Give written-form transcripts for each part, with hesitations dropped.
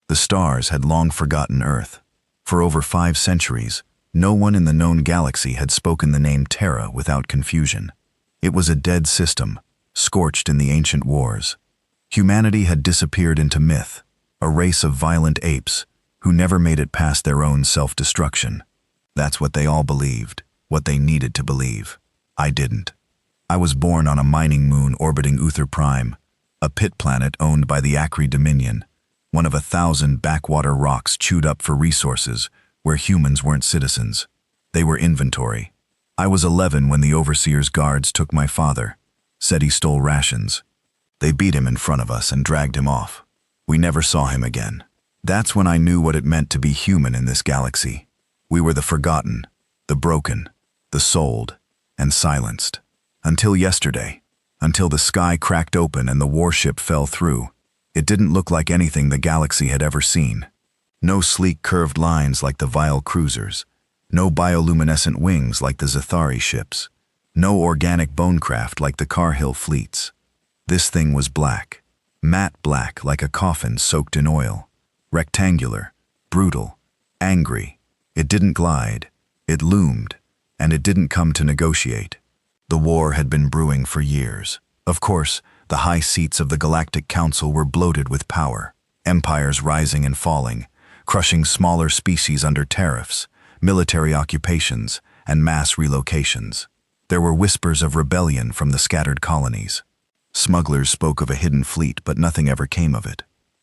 The stars had long forgotten Earth. For over 5 centuries, no one in the known galaxy had spoken the name Terra without confusion. It was a dead system, scorched in the ancient wars. Humanity had disappeared into myth, a race of violent apes who never made it past their own self-destruction. That's what they all believed, what they needed to believe. I didn't. I was born on a mining moon orbiting Uther Prime, a pit planet owned by the Acri Dominion, one of 1,000 backwater rocks chewed up for resources where humans weren't citizens. They were inventory. I was 11 when the Overseer's guards took my father, said he stole rations. They beat him in front of us and dragged him off. We never saw him again. That's when I knew what it meant to be human in this galaxy. We were the forgotten, the broken, the sold, and silenced. Until yesterday, until the sky cracked open and the warship fell through. It didn't look like anything the galaxy had ever seen. No sleek curved lines like the vile cruisers, no bioluminescent wings like the Zathari ships, no organic bonecraft like the Carhill fleets. This thing was black, matte black like a coffin soaked in oil, rectangular, brutal, angry. It didn't glide, it loomed, and it didn't come to negotiate. The war had been brewing for years. Of course, the high seats of the Galactic Council were bloated with power, empires rising and falling, crushing smaller species under tariffs, military occupations, and mass relocations. There were whispers of rebellion from the scattered colonies. Smugglers spoke of a hidden fleet, but nothing ever came of it.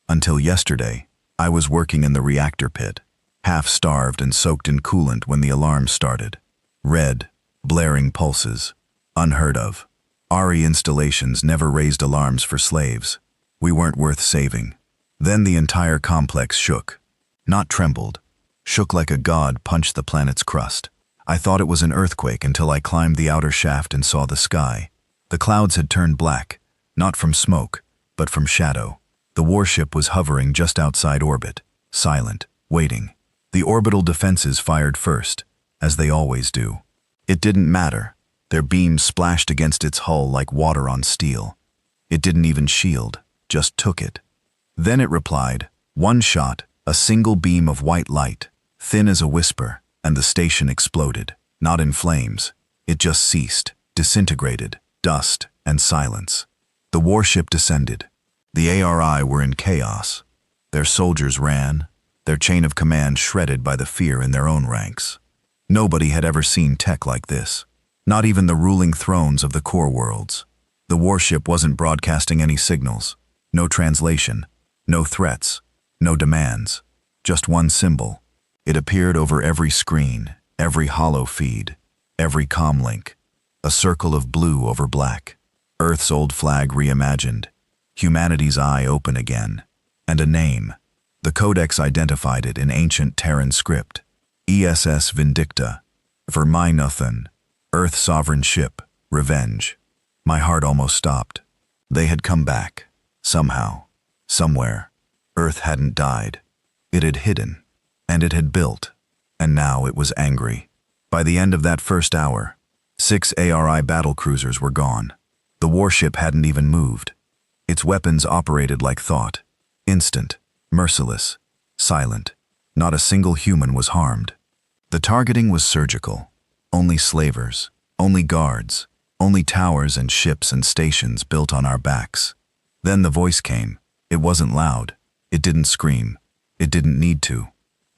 Until yesterday, I was working in the reactor pit, half-starved and soaked in coolant when the alarm started. Red, blaring pulses. Unheard of. RE installations never raised alarms for slaves. We weren't worth saving. Then the entire complex shook. Not trembled. Shook like a god punched the planet's crust. I thought it was an earthquake until I climbed the outer shaft and saw the sky. The clouds had turned black, not from smoke, but from shadow. The warship was hovering just outside orbit, silent, waiting. The orbital defenses fired first, as they always do. It didn't matter. Their beams splashed against its hull like water on steel. It didn't even shield, just took it. Then it replied, one shot, a single beam of white light, thin as a whisper, and the station exploded. Not in flames. It just ceased, disintegrated, dust, and silence. The warship descended. The ARI were in chaos. Their soldiers ran, their chain of command shredded by the fear in their own ranks. Nobody had ever seen tech like this. Not even the ruling thrones of the core worlds. The warship wasn't broadcasting any signals. No translation. No threats. No demands. Just one symbol. It appeared over every screen, every holo feed, every comlink. A circle of blue over black. Earth's old flag reimagined. Humanity's eye open again. And a name. The Codex identified it in ancient Terran script. ESS Vindicta. Verminothan. Earth sovereign ship. Revenge. My heart almost stopped. They had come back. Somehow. Somewhere. Earth hadn't died. It had hidden. And it had built. And now it was angry. By the end of that first hour, 6 ARI battlecruisers were gone. The warship hadn't even moved. Its weapons operated like thought. Instant. Merciless. Silent. Not a single human was harmed. The targeting was surgical. Only slavers. Only guards. Only towers and ships and stations built on our backs. Then the voice came. It wasn't loud. It didn't scream. It didn't need to.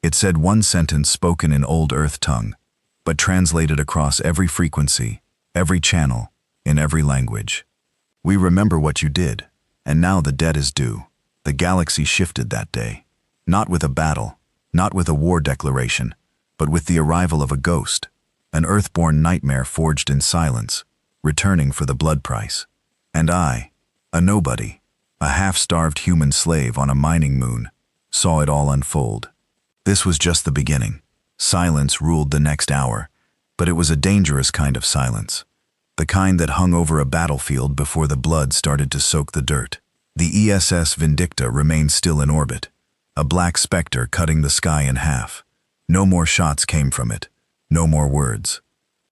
It said one sentence spoken in old Earth tongue, but translated across every frequency, every channel, in every language. We remember what you did, and now the debt is due. The galaxy shifted that day. Not with a battle, not with a war declaration, but with the arrival of a ghost, an earthborn nightmare forged in silence, returning for the blood price. And I, a nobody, a half-starved human slave on a mining moon, saw it all unfold. This was just the beginning. Silence ruled the next hour, but it was a dangerous kind of silence. The kind that hung over a battlefield before the blood started to soak the dirt. The ESS Vindicta remained still in orbit, a black specter cutting the sky in half. No more shots came from it, no more words.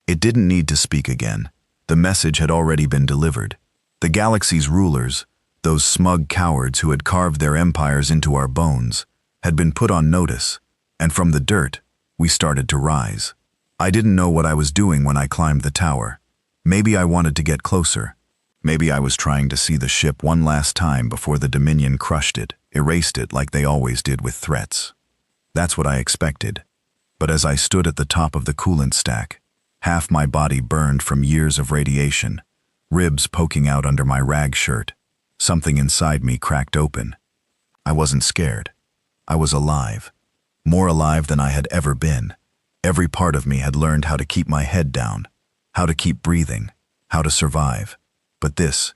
It didn't need to speak again. The message had already been delivered. The galaxy's rulers, those smug cowards who had carved their empires into our bones, had been put on notice, and from the dirt, we started to rise. I didn't know what I was doing when I climbed the tower. Maybe I wanted to get closer. Maybe I was trying to see the ship one last time before the Dominion crushed it, erased it like they always did with threats. That's what I expected. But as I stood at the top of the coolant stack, half my body burned from years of radiation, ribs poking out under my rag shirt, something inside me cracked open. I wasn't scared. I was alive. More alive than I had ever been. Every part of me had learned how to keep my head down, how to keep breathing, how to survive. But this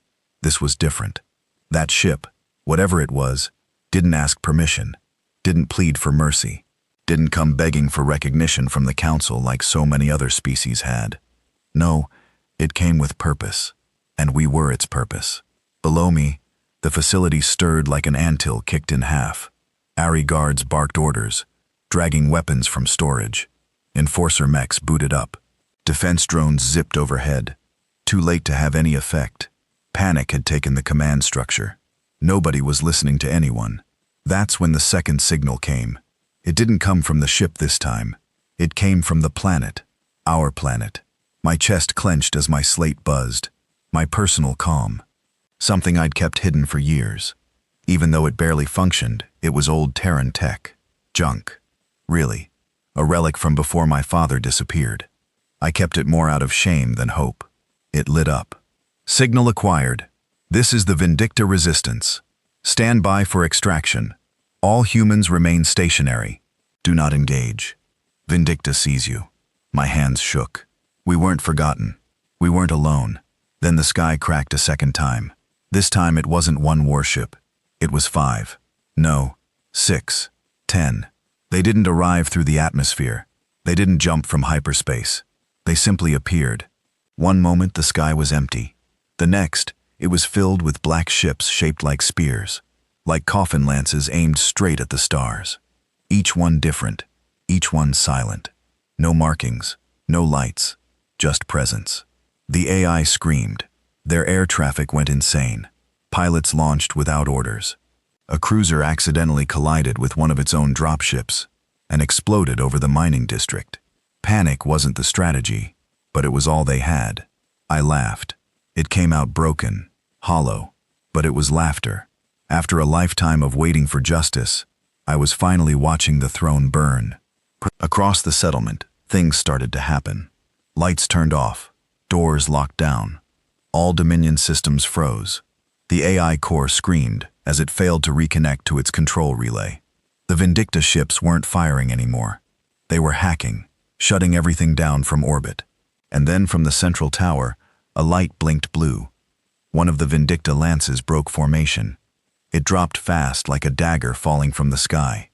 was different. That ship, whatever it was, didn't ask permission, didn't plead for mercy, didn't come begging for recognition from the council like so many other species had. No, it came with purpose, and we were its purpose. Below me, the facility stirred like an anthill kicked in half. ARI guards barked orders, dragging weapons from storage. Enforcer mechs booted up. Defense drones zipped overhead. Too late to have any effect. Panic had taken the command structure. Nobody was listening to anyone. That's when the second signal came. It didn't come from the ship this time. It came from the planet. Our planet. My chest clenched as my slate buzzed. My personal calm. Something I'd kept hidden for years. Even though it barely functioned, it was old Terran tech. Junk. Really. A relic from before my father disappeared. I kept it more out of shame than hope. It lit up. Signal acquired. This is the Vindicta Resistance. Stand by for extraction. All humans remain stationary. Do not engage. Vindicta sees you. My hands shook. We weren't forgotten. We weren't alone. Then the sky cracked a second time. This time it wasn't one warship. It was 5. No, 6, 10. They didn't arrive through the atmosphere. They didn't jump from hyperspace. They simply appeared. One moment the sky was empty. The next, it was filled with black ships shaped like spears, like coffin lances aimed straight at the stars. Each one different, each one silent. No markings, no lights, just presence. The AI screamed. Their air traffic went insane. Pilots launched without orders. A cruiser accidentally collided with one of its own dropships and exploded over the mining district. Panic wasn't the strategy, but it was all they had. I laughed. It came out broken, hollow, but it was laughter. After a lifetime of waiting for justice, I was finally watching the throne burn. Across the settlement, things started to happen. Lights turned off, doors locked down. All Dominion systems froze. The AI core screamed as it failed to reconnect to its control relay. The Vindicta ships weren't firing anymore. They were hacking, shutting everything down from orbit. And then from the central tower, a light blinked blue. One of the Vindicta lances broke formation. It dropped fast like a dagger falling from the sky.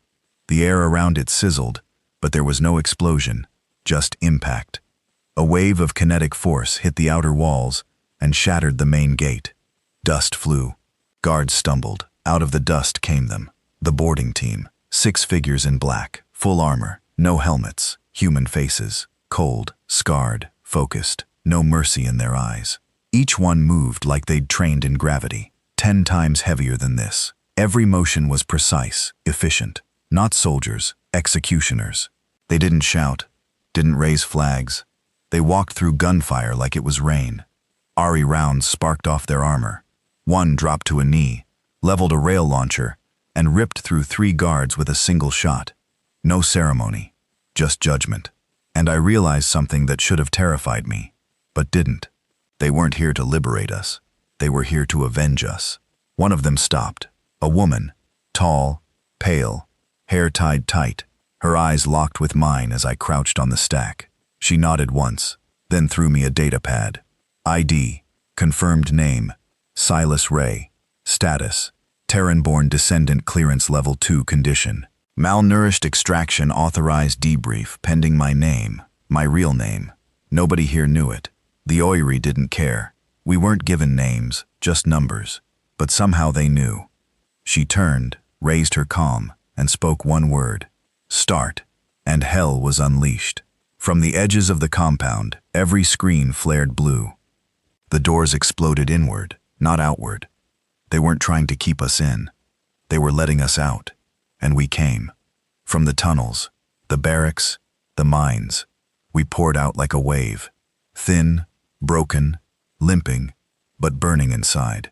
The air around it sizzled, but there was no explosion, just impact. A wave of kinetic force hit the outer walls and shattered the main gate. Dust flew. Guards stumbled. Out of the dust came them. The boarding team. 6 figures in black, full armor, no helmets, human faces, cold, scarred, focused, no mercy in their eyes. Each one moved like they'd trained in gravity, 10 times heavier than this. Every motion was precise, efficient. Not soldiers, executioners. They didn't shout, didn't raise flags. They walked through gunfire like it was rain. ARI rounds sparked off their armor. One dropped to a knee, leveled a rail launcher, and ripped through 3 guards with a single shot. No ceremony, just judgment. And I realized something that should have terrified me, but didn't. They weren't here to liberate us. They were here to avenge us. One of them stopped. A woman, tall, pale, hair tied tight, her eyes locked with mine as I crouched on the stack. She nodded once, then threw me a data pad. ID, confirmed name, Silas Ray. Status, Terran-born descendant clearance level 2 condition. Malnourished extraction authorized debrief pending my name, my real name. Nobody here knew it. The OIRI didn't care. We weren't given names, just numbers. But somehow they knew. She turned, raised her calm, and spoke one word. Start. And hell was unleashed. From the edges of the compound, every screen flared blue. The doors exploded inward, not outward. They weren't trying to keep us in. They were letting us out. And we came. From the tunnels, the barracks, the mines, we poured out like a wave. Thin, broken, limping, but burning inside.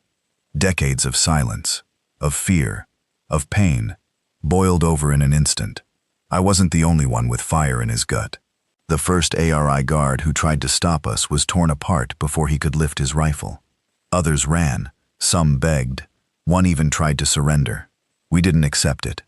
Decades of silence, of fear, of pain, boiled over in an instant. I wasn't the only one with fire in his gut. The first ARI guard who tried to stop us was torn apart before he could lift his rifle. Others ran, some begged, one even tried to surrender. We didn't accept it.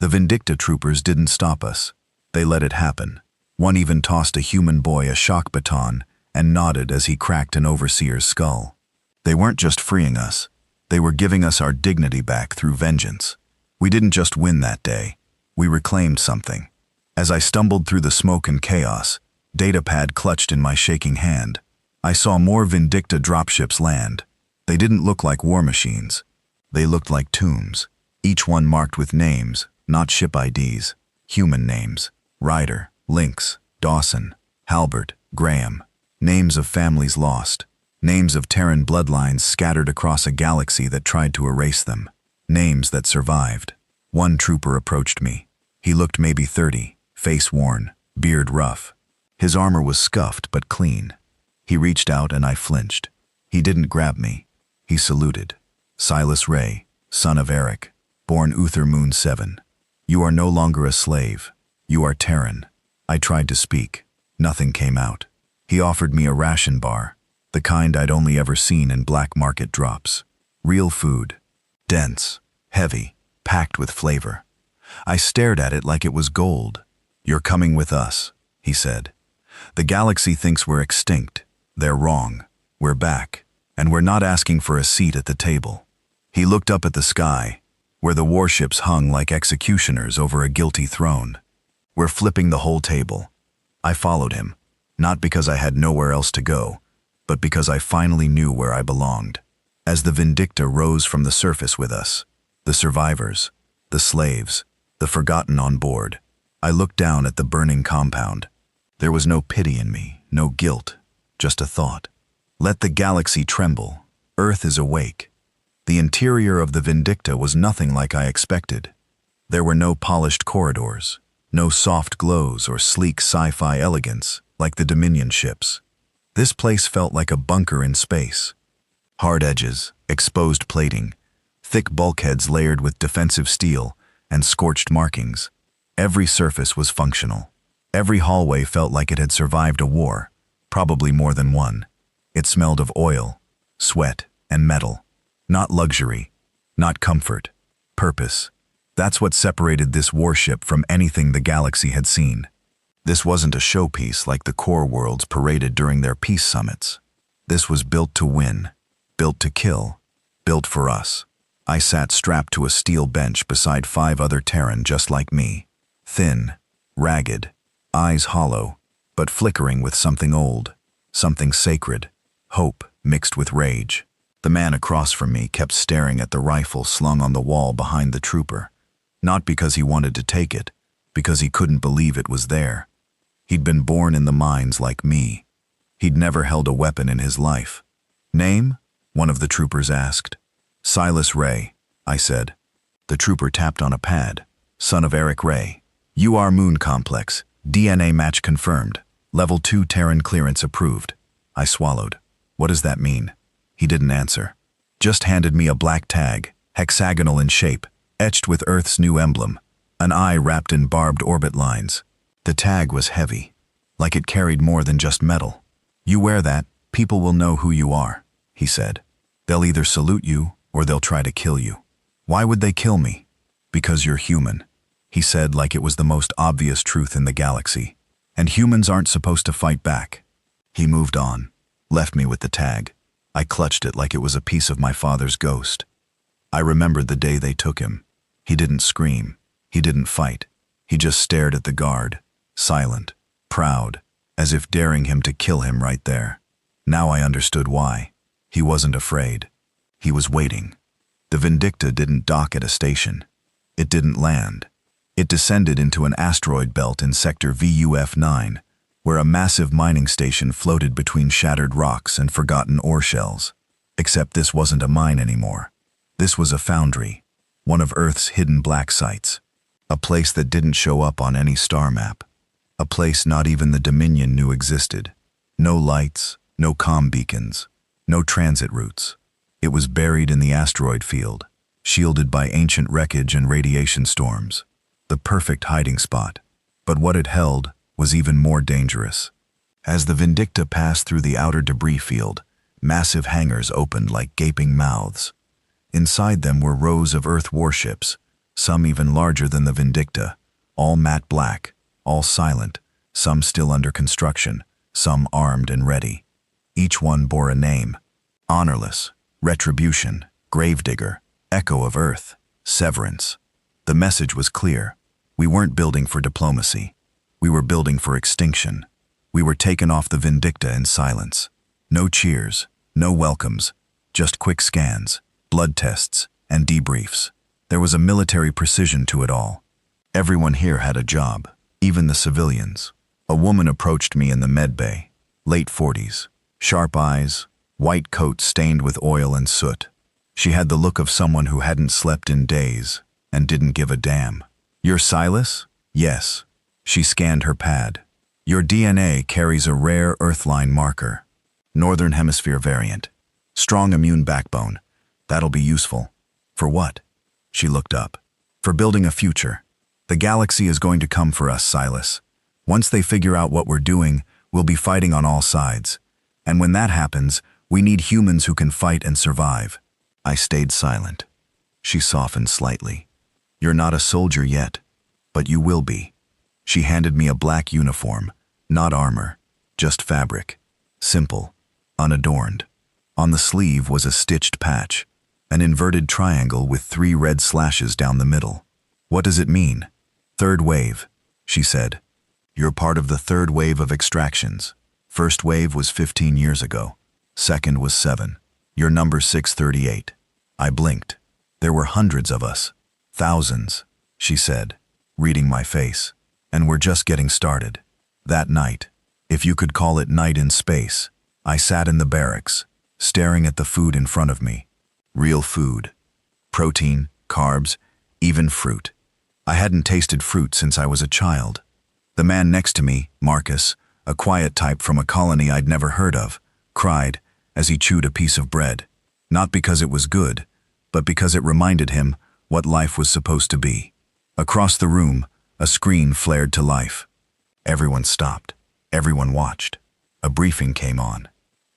The Vindicta troopers didn't stop us. They let it happen. One even tossed a human boy a shock baton and nodded as he cracked an overseer's skull. They weren't just freeing us. They were giving us our dignity back through vengeance. We didn't just win that day. We reclaimed something. As I stumbled through the smoke and chaos, datapad clutched in my shaking hand. I saw more Vindicta dropships land. They didn't look like war machines. They looked like tombs, each one marked with names, not ship IDs, human names. Ryder, Lynx, Dawson, Halbert, Graham. Names of families lost. Names of Terran bloodlines scattered across a galaxy that tried to erase them. Names that survived. One trooper approached me. He looked maybe 30, face worn, beard rough. His armor was scuffed but clean. He reached out and I flinched. He didn't grab me. He saluted. Silas Ray, son of Eric, born Uther Moon 7. You are no longer a slave. You are Terran. I tried to speak. Nothing came out. He offered me a ration bar, the kind I'd only ever seen in black market drops. Real food. Dense, heavy, packed with flavor. I stared at it like it was gold. You're coming with us, he said. The galaxy thinks we're extinct. They're wrong. We're back, and we're not asking for a seat at the table. He looked up at the sky, where the warships hung like executioners over a guilty throne. We're flipping the whole table. I followed him, not because I had nowhere else to go, but because I finally knew where I belonged. As the Vindicta rose from the surface with us, the survivors, the slaves, the forgotten on board, I looked down at the burning compound. There was no pity in me, no guilt, just a thought. Let the galaxy tremble. Earth is awake. The interior of the Vindicta was nothing like I expected. There were no polished corridors, no soft glows or sleek sci-fi elegance like the Dominion ships. This place felt like a bunker in space. Hard edges, exposed plating, thick bulkheads layered with defensive steel, and scorched markings. Every surface was functional. Every hallway felt like it had survived a war, probably more than one. It smelled of oil, sweat, and metal. Not luxury, not comfort, purpose. That's what separated this warship from anything the galaxy had seen. This wasn't a showpiece like the core worlds paraded during their peace summits. This was built to win, built to kill, built for us. I sat strapped to a steel bench beside 5 other Terran just like me. Thin, ragged, eyes hollow, but flickering with something old, something sacred, hope mixed with rage. The man across from me kept staring at the rifle slung on the wall behind the trooper, not because he wanted to take it, because he couldn't believe it was there. He'd been born in the mines like me. He'd never held a weapon in his life. Name? One of the troopers asked. Silas Ray, I said. The trooper tapped on a pad. Son of Eric Ray. UR Moon Complex. DNA match confirmed. Level 2 Terran clearance approved. I swallowed. What does that mean? He didn't answer. Just handed me a black tag, hexagonal in shape, etched with Earth's new emblem, an eye wrapped in barbed orbit lines. The tag was heavy, like it carried more than just metal. You wear that, people will know who you are, he said. They'll either salute you or they'll try to kill you. Why would they kill me? Because you're human, he said like it was the most obvious truth in the galaxy. And humans aren't supposed to fight back. He moved on, left me with the tag. I clutched it like it was a piece of my father's ghost. I remembered the day they took him. He didn't scream. He didn't fight. He just stared at the guard, silent, proud, as if daring him to kill him right there. Now I understood why. He wasn't afraid. He was waiting. The Vindicta didn't dock at a station. It didn't land. It descended into an asteroid belt in sector VUF-9, where a massive mining station floated between shattered rocks and forgotten ore shells. Except this wasn't a mine anymore. This was a foundry, one of Earth's hidden black sites. A place that didn't show up on any star map. A place not even the Dominion knew existed. No lights, no comm beacons, no transit routes. It was buried in the asteroid field, shielded by ancient wreckage and radiation storms. The perfect hiding spot. But what it held was even more dangerous. As the Vindicta passed through the outer debris field, massive hangars opened like gaping mouths. Inside them were rows of Earth warships, some even larger than the Vindicta, all matte black, all silent, some still under construction, some armed and ready. Each one bore a name: Honorless, Retribution, Gravedigger, Echo of Earth, Severance. The message was clear. We weren't building for diplomacy. We were building for extinction. We were taken off the Vindicta in silence. No cheers, no welcomes, just quick scans, blood tests, and debriefs. There was a military precision to it all. Everyone here had a job, even the civilians. A woman approached me in the med bay, late 40s, sharp eyes, white coat stained with oil and soot. She had the look of someone who hadn't slept in days and didn't give a damn. "You're Silas?" "Yes." She scanned her pad. "Your DNA carries a rare Earthline marker. Northern Hemisphere variant. Strong immune backbone. That'll be useful." "For what?" She looked up. "For building a future. The galaxy is going to come for us, Silas. Once they figure out what we're doing, we'll be fighting on all sides. And when that happens, we need humans who can fight and survive." I stayed silent. She softened slightly. "You're not a soldier yet, but you will be." She handed me a black uniform, not armor, just fabric. Simple, unadorned. On the sleeve was a stitched patch, an inverted triangle with 3 red slashes down the middle. "What does it mean?" "Third wave," she said. "You're part of the third wave of extractions. First wave was 15 years ago. Second was 7. You're number 638. I blinked. There were hundreds of us. Thousands, she said, reading my face. "And we're just getting started." That night, if you could call it night in space, I sat in the barracks, staring at the food in front of me. Real food. Protein, carbs, even fruit. I hadn't tasted fruit since I was a child. The man next to me, Marcus, a quiet type from a colony I'd never heard of, cried as he chewed a piece of bread. Not because it was good, but because it reminded him what life was supposed to be. Across the room, a screen flared to life. Everyone stopped. Everyone watched. A briefing came on.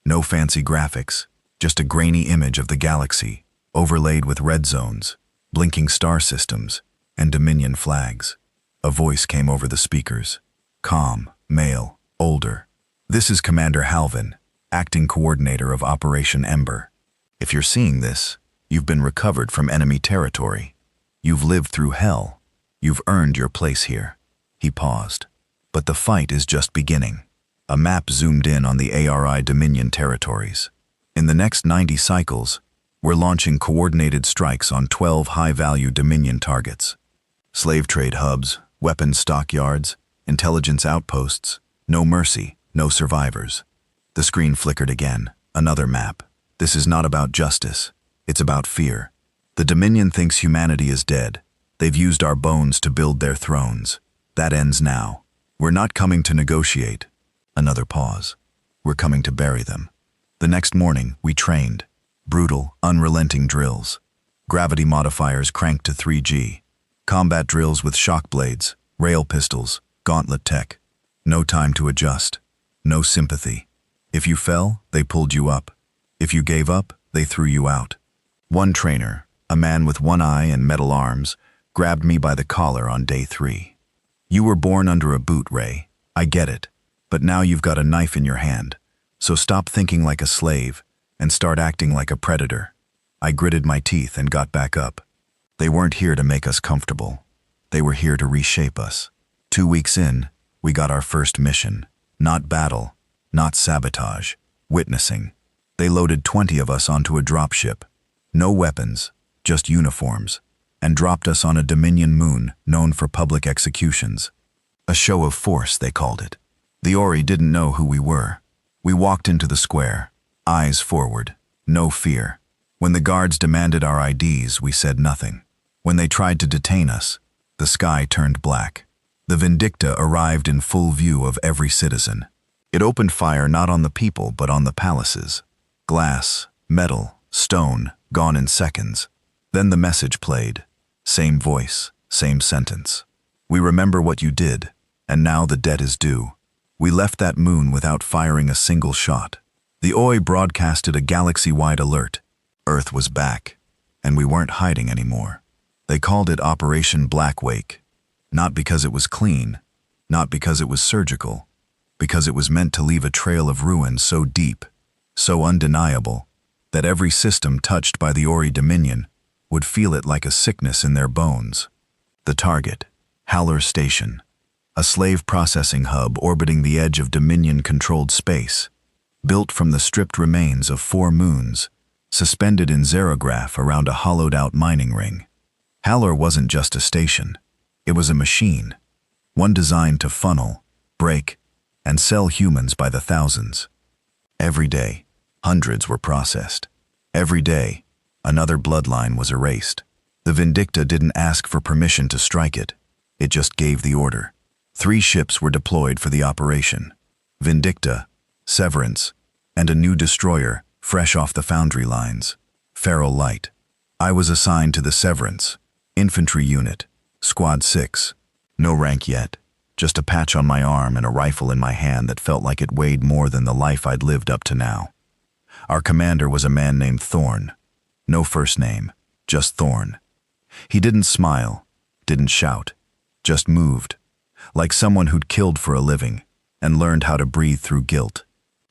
No fancy graphics, just a grainy image of the galaxy, overlaid with red zones, blinking star systems, and Dominion flags. A voice came over the speakers. Calm, male, older. "This is Commander Halvin, acting coordinator of Operation Ember. If you're seeing this, you've been recovered from enemy territory. You've lived through hell. You've earned your place here." He paused. "But the fight is just beginning." A map zoomed in on the ARI Dominion territories. "In the next 90 cycles, we're launching coordinated strikes on 12 high-value Dominion targets. Slave trade hubs, weapons stockyards, intelligence outposts. No mercy, no survivors." The screen flickered again. Another map. "This is not about justice. It's about fear. The Dominion thinks humanity is dead. They've used our bones to build their thrones. That ends now. We're not coming to negotiate." Another pause. "We're coming to bury them." The next morning, we trained. Brutal, unrelenting drills. Gravity modifiers cranked to 3G. Combat drills with shock blades, rail pistols, gauntlet tech. No time to adjust. No sympathy. If you fell, they pulled you up. If you gave up, they threw you out. One trainer, a man with one eye and metal arms, grabbed me by the collar on day 3. "You were born under a boot, Ray. I get it. But now you've got a knife in your hand. So stop thinking like a slave and start acting like a predator." I gritted my teeth and got back up. They weren't here to make us comfortable. They were here to reshape us. 2 weeks in, we got our first mission. Not battle, not sabotage, witnessing. They loaded 20 of us onto a dropship. No weapons, just uniforms, and dropped us on a Dominion moon known for public executions. A show of force, they called it. The Ori didn't know who we were. We walked into the square, eyes forward, no fear. When the guards demanded our IDs, we said nothing. When they tried to detain us, The sky turned black. The Vindicta arrived in full view of every citizen. It opened fire not on the people but on the palaces. Glass, metal, stone, gone in seconds. Then the message played. Same voice, same sentence. We remember what you did, and now the debt is due. We left that moon without firing a single shot. The OI broadcasted a galaxy-wide alert. Earth was back, and we weren't hiding anymore. They called it Operation Blackwake. Not because it was clean, not because it was surgical, because it was meant to leave a trail of ruin so deep, so undeniable, that every system touched by the Ori Dominion would feel it like a sickness in their bones. The target, Haller Station, a slave processing hub orbiting the edge of Dominion-controlled space, built from the stripped remains of 4 moons, suspended in xerograph around a hollowed-out mining ring. Haller wasn't just a station. It was a machine, one designed to funnel, break, and sell humans by the thousands. Every day, hundreds were processed. Every day, another bloodline was erased. The Vindicta didn't ask for permission to strike it. It just gave the order. 3 ships were deployed for the operation. Vindicta, Severance, and a new destroyer fresh off the foundry lines, Feral Light. I was assigned to the Severance, infantry unit, Squad 6. No rank yet, just a patch on my arm and a rifle in my hand that felt like it weighed more than the life I'd lived up to now. Our commander was a man named Thorn. No first name, just Thorn. He didn't smile, didn't shout, just moved, like someone who'd killed for a living and learned how to breathe through guilt.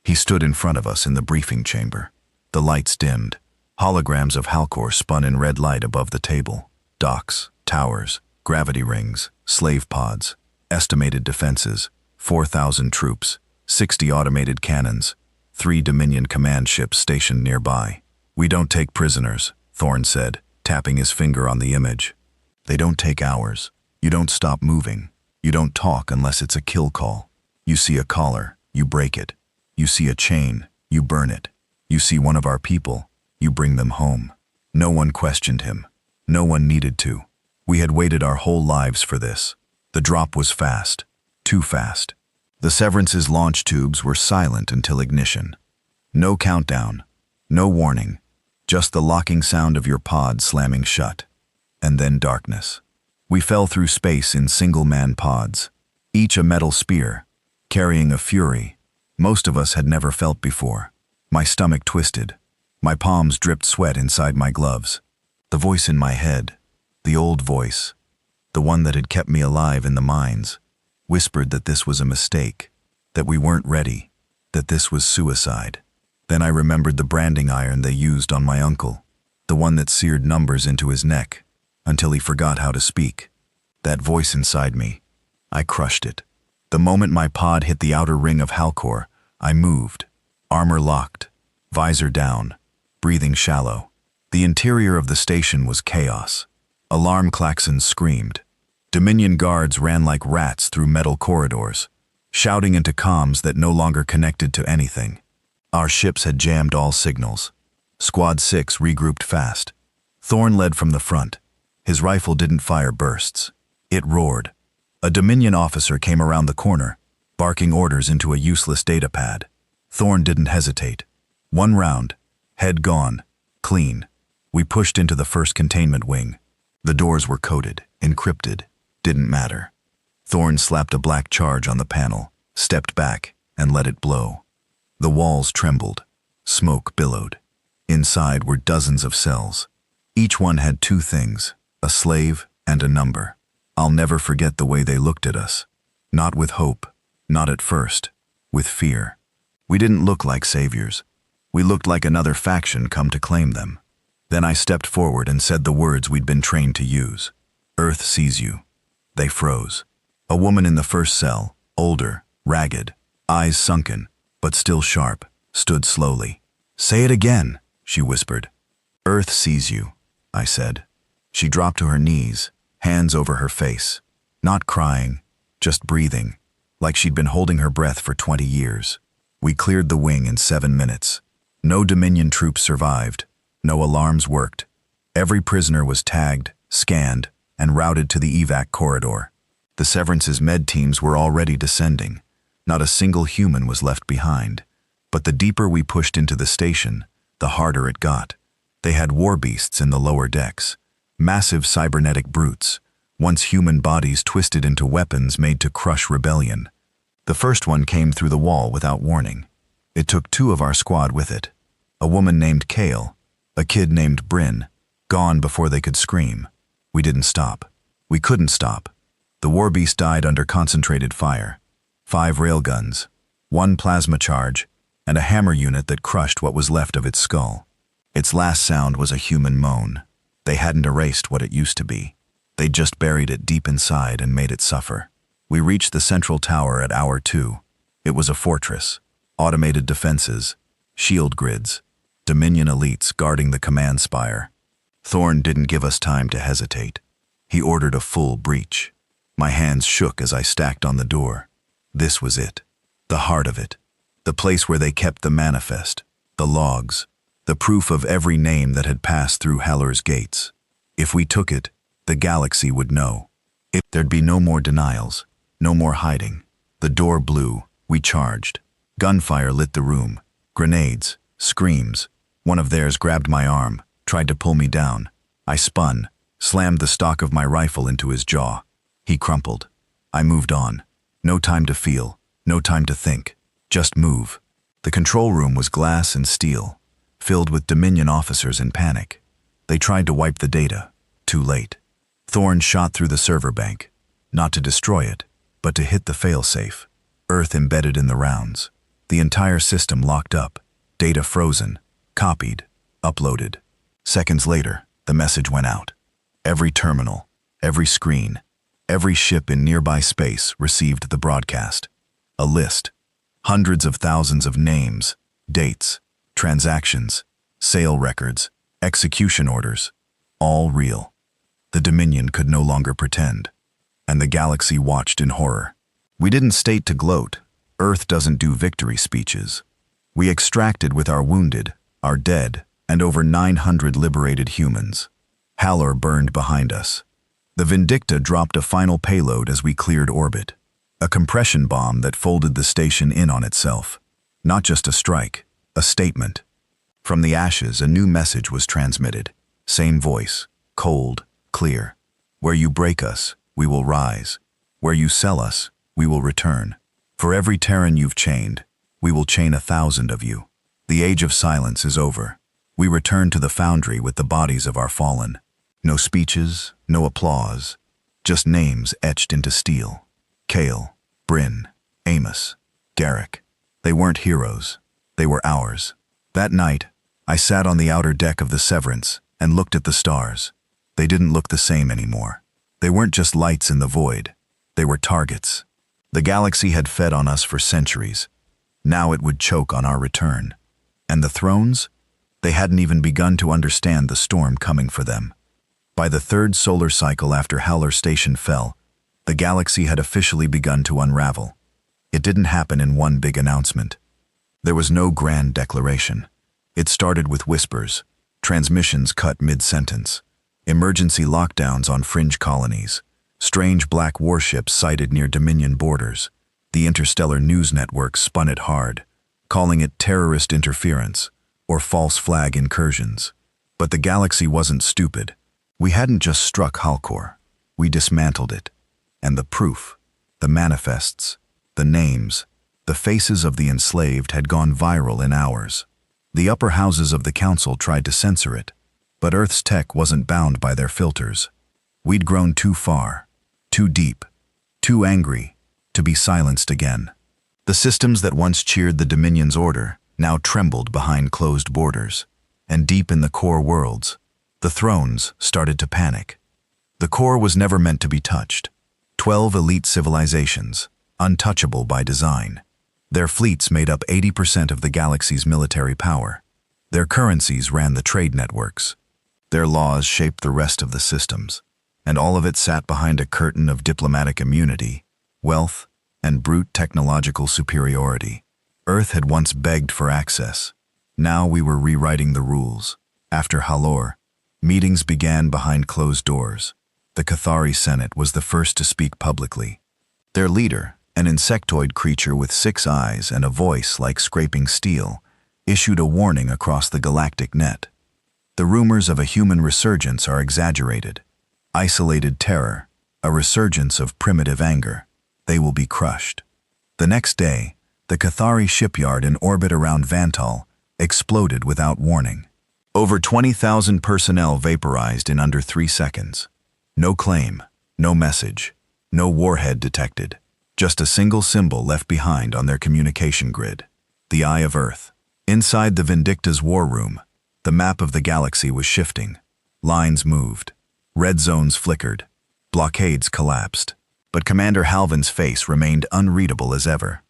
He stood in front of us in the briefing chamber. The lights dimmed. Holograms of Halcor spun in red light above the table. Docks, towers, gravity rings, slave pods, estimated defenses, 4,000 troops, 60 automated cannons, 3 Dominion command ships stationed nearby. We don't take prisoners, Thorn said, tapping his finger on the image. They don't take ours. You don't stop moving. You don't talk unless it's a kill call. You see a collar, you break it. You see a chain, you burn it. You see one of our people, you bring them home. No one questioned him. No one needed to. We had waited our whole lives for this. The drop was fast. Too fast. The Severance's launch tubes were silent until ignition. No countdown. No warning. Just the locking sound of your pod slamming shut. And then darkness. We fell through space in single-man pods, each a metal spear, carrying a fury most of us had never felt before. My stomach twisted. My palms dripped sweat inside my gloves. The voice in my head, the old voice, the one that had kept me alive in the mines, whispered that this was a mistake, that we weren't ready, that this was suicide. Then I remembered the branding iron they used on my uncle, the one that seared numbers into his neck, until he forgot how to speak. That voice inside me, I crushed it. The moment my pod hit the outer ring of Halcor, I moved, armor locked, visor down, breathing shallow. The interior of the station was chaos. Alarm klaxons screamed. Dominion guards ran like rats through metal corridors, shouting into comms that no longer connected to anything. Our ships had jammed all signals. Squad 6 regrouped fast. Thorn led from the front. His rifle didn't fire bursts. It roared. A Dominion officer came around the corner, barking orders into a useless data pad. Thorn didn't hesitate. 1 round, head gone, clean. We pushed into the first containment wing. The doors were coded, encrypted. Didn't matter. Thorn slapped a black charge on the panel, stepped back, and let it blow. The walls trembled. Smoke billowed. Inside were dozens of cells. Each one had 2 things, a slave and a number. I'll never forget the way they looked at us. Not with hope, not at first, with fear. We didn't look like saviors. We looked like another faction come to claim them. Then I stepped forward and said the words we'd been trained to use. Earth sees you. They froze. A woman in the first cell, older, ragged, eyes sunken, but still sharp, stood slowly. Say it again, she whispered. Earth sees you, I said. She dropped to her knees, hands over her face. Not crying, just breathing, like she'd been holding her breath for 20 years. We cleared the wing in 7 minutes. No Dominion troops survived. No alarms worked. Every prisoner was tagged, scanned, and routed to the evac corridor. The Severance's med teams were already descending. Not a single human was left behind. But the deeper we pushed into the station, the harder it got. They had war beasts in the lower decks, massive cybernetic brutes, once human bodies twisted into weapons made to crush rebellion. The first one came through the wall without warning. It took 2 of our squad with it. A woman named Kale, a kid named Bryn, gone before they could scream. We didn't stop. We couldn't stop. The war beast died under concentrated fire. 5 railguns, 1 plasma charge, and a hammer unit that crushed what was left of its skull. Its last sound was a human moan. They hadn't erased what it used to be. They'd just buried it deep inside and made it suffer. We reached the central tower at hour 2. It was a fortress. Automated defenses, shield grids, Dominion elites guarding the command spire. Thorn didn't give us time to hesitate. He ordered a full breach. My hands shook as I stacked on the door. This was it. The heart of it. The place where they kept the manifest, the logs, the proof of every name that had passed through Heller's gates. If we took it, the galaxy would know. There'd be no more denials, no more hiding. The door blew. We charged. Gunfire lit the room. Grenades, screams. One of theirs grabbed my arm, tried to pull me down. I spun, slammed the stock of my rifle into his jaw. He crumpled. I moved on. No time to feel, no time to think. Just move. The control room was glass and steel, filled with Dominion officers in panic. They tried to wipe the data. Too late. Thorn shot through the server bank, not to destroy it, but to hit the failsafe. Earth embedded in the rounds. The entire system locked up, data frozen, copied, uploaded. Seconds later, the message went out. Every terminal, every screen, every ship in nearby space received the broadcast. A list. Hundreds of thousands of names, dates, transactions, sale records, execution orders, all real. The Dominion could no longer pretend, and the galaxy watched in horror. We didn't state to gloat. Earth doesn't do victory speeches. We extracted with our wounded, our dead, and over 900 liberated humans. Haller burned behind us. The Vindicta dropped a final payload as we cleared orbit. A compression bomb that folded the station in on itself. Not just a strike, a statement. From the ashes, a new message was transmitted. Same voice, cold, clear. Where you break us, we will rise. Where you sell us, we will return. For every Terran you've chained, we will chain 1,000 of you. The age of silence is over. We return to the foundry with the bodies of our fallen. No speeches, no applause, just names etched into steel. Kale, Bryn, Amos, Garrick. They weren't heroes. They were ours. That night, I sat on the outer deck of the Severance and looked at the stars. They didn't look the same anymore. They weren't just lights in the void. They were targets. The galaxy had fed on us for centuries. Now it would choke on our return. And the thrones? They hadn't even begun to understand the storm coming for them. By the 3rd solar cycle after Haller Station fell, the galaxy had officially begun to unravel. It didn't happen in one big announcement. There was no grand declaration. It started with whispers, transmissions cut mid-sentence, emergency lockdowns on fringe colonies, strange black warships sighted near Dominion borders. The interstellar news network spun it hard, calling it terrorist interference or false flag incursions. But the galaxy wasn't stupid. We hadn't just struck Halcor. We dismantled it. And the proof, the manifests, the names, the faces of the enslaved had gone viral in hours. The upper houses of the council tried to censor it, but Earth's tech wasn't bound by their filters. We'd grown too far, too deep, too angry to be silenced again. The systems that once cheered the Dominion's order now trembled behind closed borders, and deep in the core worlds, the thrones started to panic. The core was never meant to be touched. 12 elite civilizations, untouchable by design. Their fleets made up 80% of the galaxy's military power. Their currencies ran the trade networks. Their laws shaped the rest of the systems. And all of it sat behind a curtain of diplomatic immunity, wealth, and brute technological superiority. Earth had once begged for access. Now we were rewriting the rules. After Halor, meetings began behind closed doors. The Cathari Senate was the first to speak publicly. Their leader, an insectoid creature with 6 eyes and a voice like scraping steel, issued a warning across the galactic net. The rumors of a human resurgence are exaggerated. Isolated terror, a resurgence of primitive anger. They will be crushed. The next day, the Cathari shipyard in orbit around Vantal exploded without warning. Over 20,000 personnel vaporized in under 3 seconds. No claim, no message, no warhead detected. Just a single symbol left behind on their communication grid. The Eye of Earth. Inside the Vindicta's war room, the map of the galaxy was shifting. Lines moved. Red zones flickered. Blockades collapsed. But Commander Halvin's face remained unreadable as ever.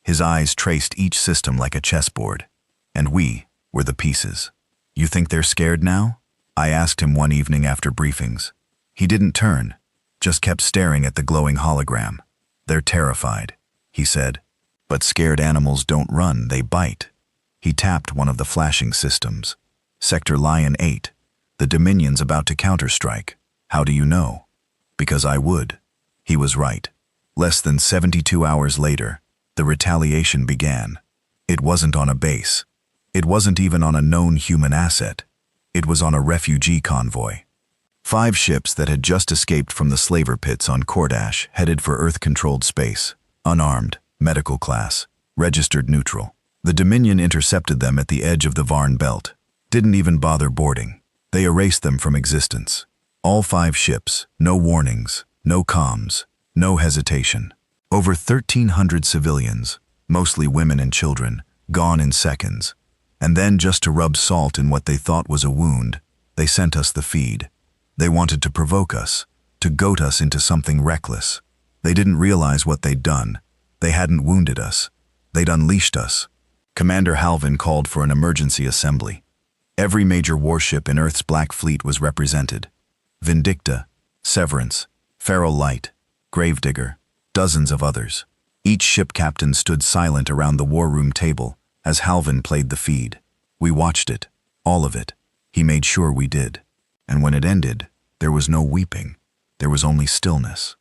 His eyes traced each system like a chessboard. And we were the pieces. "You think they're scared now?" I asked him one evening after briefings. He didn't turn, just kept staring at the glowing hologram. "They're terrified," he said. "But scared animals don't run, they bite." He tapped one of the flashing systems. "Sector Lion 8, the Dominion's about to counterstrike. How do you know?" "Because I would." He was right. Less than 72 hours later, the retaliation began. It wasn't on a base. It wasn't even on a known human asset. It was on a refugee convoy. 5 ships that had just escaped from the slaver pits on Kordash headed for Earth-controlled space, unarmed, medical class, registered neutral. The Dominion intercepted them at the edge of the Varn Belt. Didn't even bother boarding. They erased them from existence. All 5 ships, no warnings, no comms, no hesitation. Over 1,300 civilians, mostly women and children, gone in seconds. And then, just to rub salt in what they thought was a wound, they sent us the feed. They wanted to provoke us, to goat us into something reckless. They didn't realize what they'd done. They hadn't wounded us. They'd unleashed us. Commander Halvin called for an emergency assembly. Every major warship in Earth's Black Fleet was represented. Vindicta, Severance, Feral Light, Gravedigger, dozens of others. Each ship captain stood silent around the war room table as Halvin played the feed. We watched it, all of it. He made sure we did. And when it ended, there was no weeping. There was only stillness.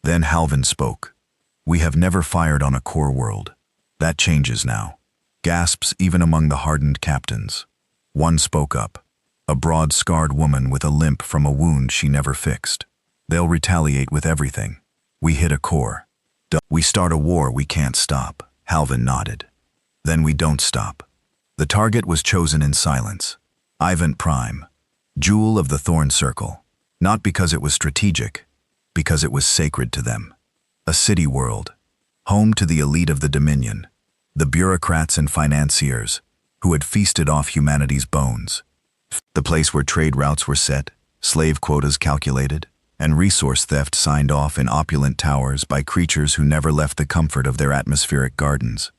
Then Halvin spoke. "We have never fired on a core world. That changes now." Gasps even among the hardened captains. One spoke up. A broad, scarred woman with a limp from a wound she never fixed. "They'll retaliate with everything. We hit a core. We start a war we can't stop." Halvin nodded. "Then we don't stop." The target was chosen in silence. Ivent Prime, Jewel of the Thorn Circle. Not because it was strategic, because it was sacred to them. A city world, home to the elite of the Dominion, the bureaucrats and financiers who had feasted off humanity's bones. The place where trade routes were set, slave quotas calculated, and resource theft signed off in opulent towers by creatures who never left the comfort of their atmospheric gardens.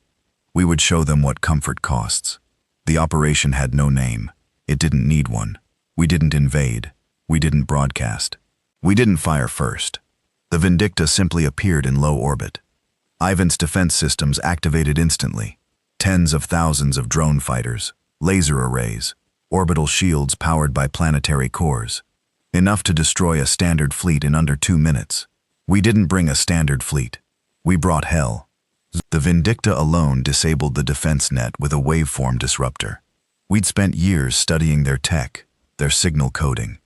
We would show them what comfort costs. The operation had no name. It didn't need one. We didn't invade. We didn't broadcast. We didn't fire first. The Vindicta simply appeared in low orbit. Ivent's defense systems activated instantly. Tens of thousands of drone fighters, laser arrays, orbital shields powered by planetary cores. Enough to destroy a standard fleet in under 2 minutes. We didn't bring a standard fleet. We brought hell. The Vindicta alone disabled the defense net with a waveform disruptor. We'd spent years studying their tech, their signal coding.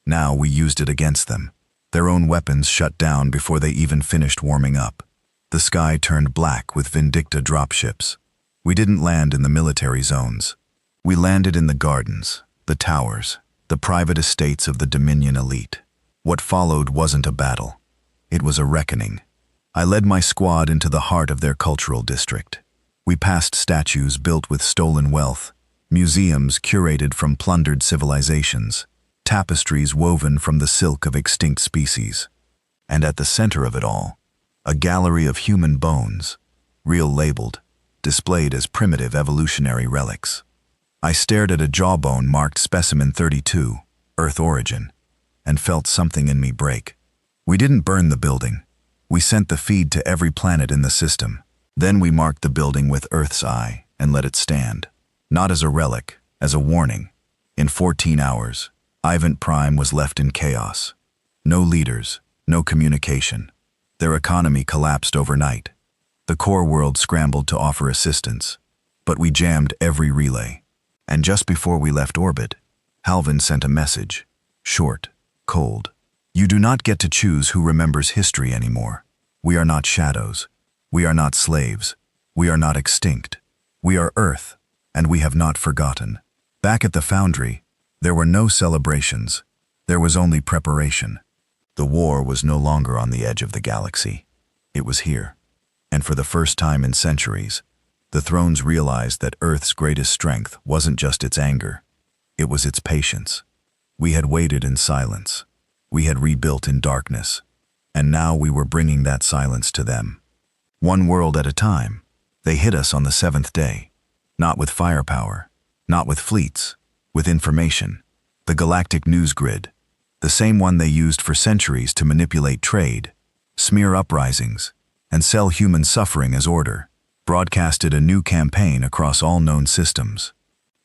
Now we used it against them. Their own weapons shut down before they even finished warming up. The sky turned black with Vindicta dropships. We didn't land in the military zones. We landed in the gardens, the towers, the private estates of the Dominion elite. What followed wasn't a battle. It was a reckoning. I led my squad into the heart of their cultural district. We passed statues built with stolen wealth, museums curated from plundered civilizations, tapestries woven from the silk of extinct species. And at the center of it all, a gallery of human bones, real labeled, displayed as primitive evolutionary relics. I stared at a jawbone marked Specimen 32, Earth Origin, and felt something in me break. We didn't burn the building. We sent the feed to every planet in the system. Then we marked the building with Earth's Eye and let it stand. Not as a relic, as a warning. In 14 hours, Ivent Prime was left in chaos. No leaders, no communication. Their economy collapsed overnight. The core world scrambled to offer assistance, but we jammed every relay. And just before we left orbit, Halvin sent a message, short, cold. You do not get to choose who remembers history anymore. We are not shadows. We are not slaves. We are not extinct. We are Earth, and we have not forgotten. Back at the foundry, there were no celebrations. There was only preparation. The war was no longer on the edge of the galaxy. It was here. And for the first time in centuries, the thrones realized that Earth's greatest strength wasn't just its anger. It was its patience. We had waited in silence. We had rebuilt in darkness. And now we were bringing that silence to them. One world at a time, they hit us on the 7th day. Not with firepower, not with fleets, with information. The galactic news grid, the same one they used for centuries to manipulate trade, smear uprisings, and sell human suffering as order, broadcasted a new campaign across all known systems.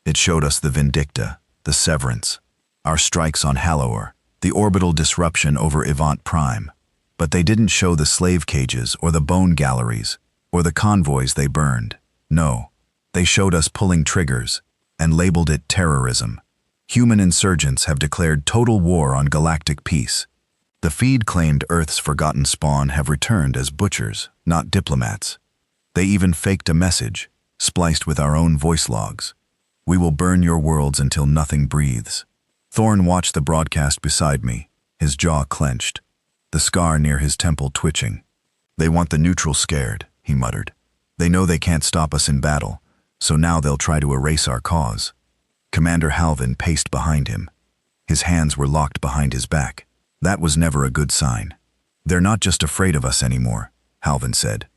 It showed us the Vindicta, the Severance, our strikes on Hallowor, the orbital disruption over Evant Prime. But they didn't show the slave cages or the bone galleries or the convoys they burned. No, they showed us pulling triggers and labeled it terrorism. Human insurgents have declared total war on galactic peace. The feed claimed Earth's forgotten spawn have returned as butchers, not diplomats. They even faked a message, spliced with our own voice logs. We will burn your worlds until nothing breathes. Thorn watched the broadcast beside me, his jaw clenched, the scar near his temple twitching. They want the neutral scared, he muttered. They know they can't stop us in battle, so now they'll try to erase our cause. Commander Halvin paced behind him. His hands were locked behind his back. That was never a good sign. They're not just afraid of us anymore, Halvin said.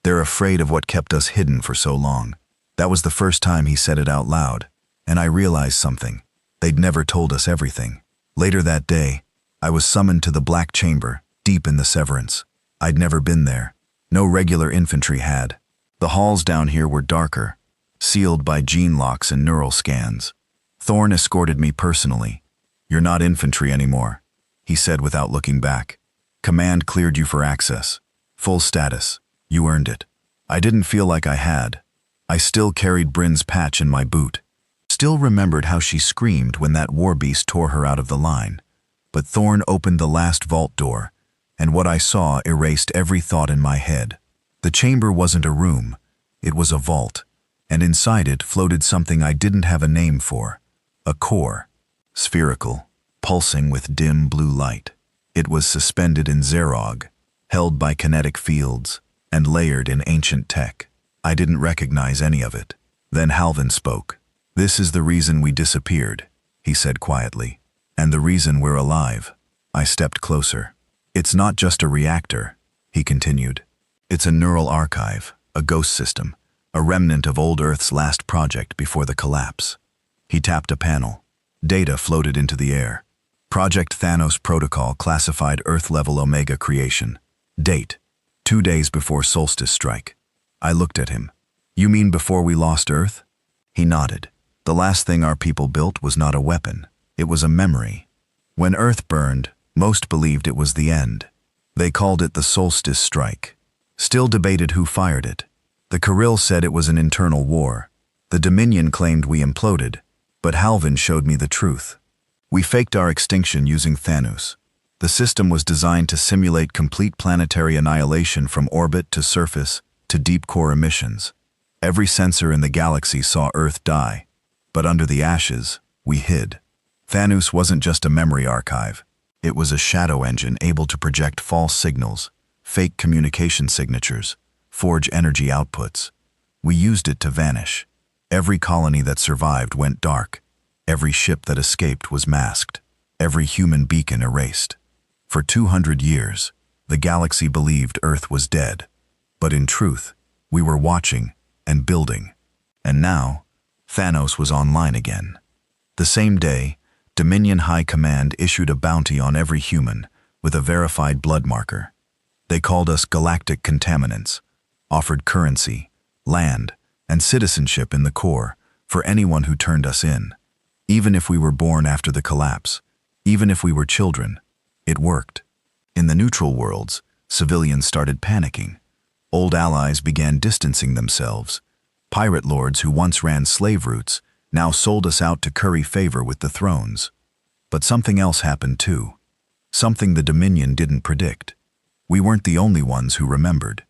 They're afraid of what kept us hidden for so long. That was the first time he said it out loud, and I realized something. They'd never told us everything. Later that day, I was summoned to the Black Chamber, deep in the Severance. I'd never been there. No regular infantry had. The halls down here were darker, sealed by gene locks and neural scans. Thorn escorted me personally. You're not infantry anymore, he said without looking back. Command cleared you for access. Full status. You earned it. I didn't feel like I had. I still carried Bryn's patch in my boot. Still remembered how she screamed when that war beast tore her out of the line. But Thorn opened the last vault door, and what I saw erased every thought in my head. The chamber wasn't a room, it was a vault, and inside it floated something I didn't have a name for. A core, spherical, pulsing with dim blue light. It was suspended in Zerog, held by kinetic fields, and layered in ancient tech. I didn't recognize any of it. Then Halvin spoke. This is the reason we disappeared, he said quietly. And the reason we're alive. I stepped closer. It's not just a reactor, he continued. It's a neural archive, a ghost system, a remnant of old Earth's last project before the collapse. He tapped a panel. Data floated into the air. Project Thanos Protocol classified Earth-level Omega creation. Date: 2 days before solstice strike. I looked at him. You mean before we lost Earth? He nodded. The last thing our people built was not a weapon. It was a memory. When Earth burned, most believed it was the end. They called it the solstice strike. Still debated who fired it. The Kirill said it was an internal war. The Dominion claimed we imploded, but Halvin showed me the truth. We faked our extinction using Thanos. The system was designed to simulate complete planetary annihilation from orbit to surface to deep core emissions. Every sensor in the galaxy saw Earth die, but under the ashes, we hid. Thanos wasn't just a memory archive. It was a shadow engine able to project false signals, fake communication signatures, forge energy outputs. We used it to vanish. Every colony that survived went dark. Every ship that escaped was masked. Every human beacon erased. For 200 years, the galaxy believed Earth was dead. But in truth, we were watching and building. And now, Thanos was online again. The same day, Dominion High Command issued a bounty on every human with a verified blood marker. They called us galactic contaminants, offered currency, land, and citizenship in the core for anyone who turned us in. Even if we were born after the collapse, even if we were children, It worked. In the neutral worlds, civilians started panicking. Old allies began distancing themselves. Pirate lords who once ran slave routes now sold us out to curry favor with the thrones. But something else happened too. Something the Dominion didn't predict. We weren't the only ones who remembered.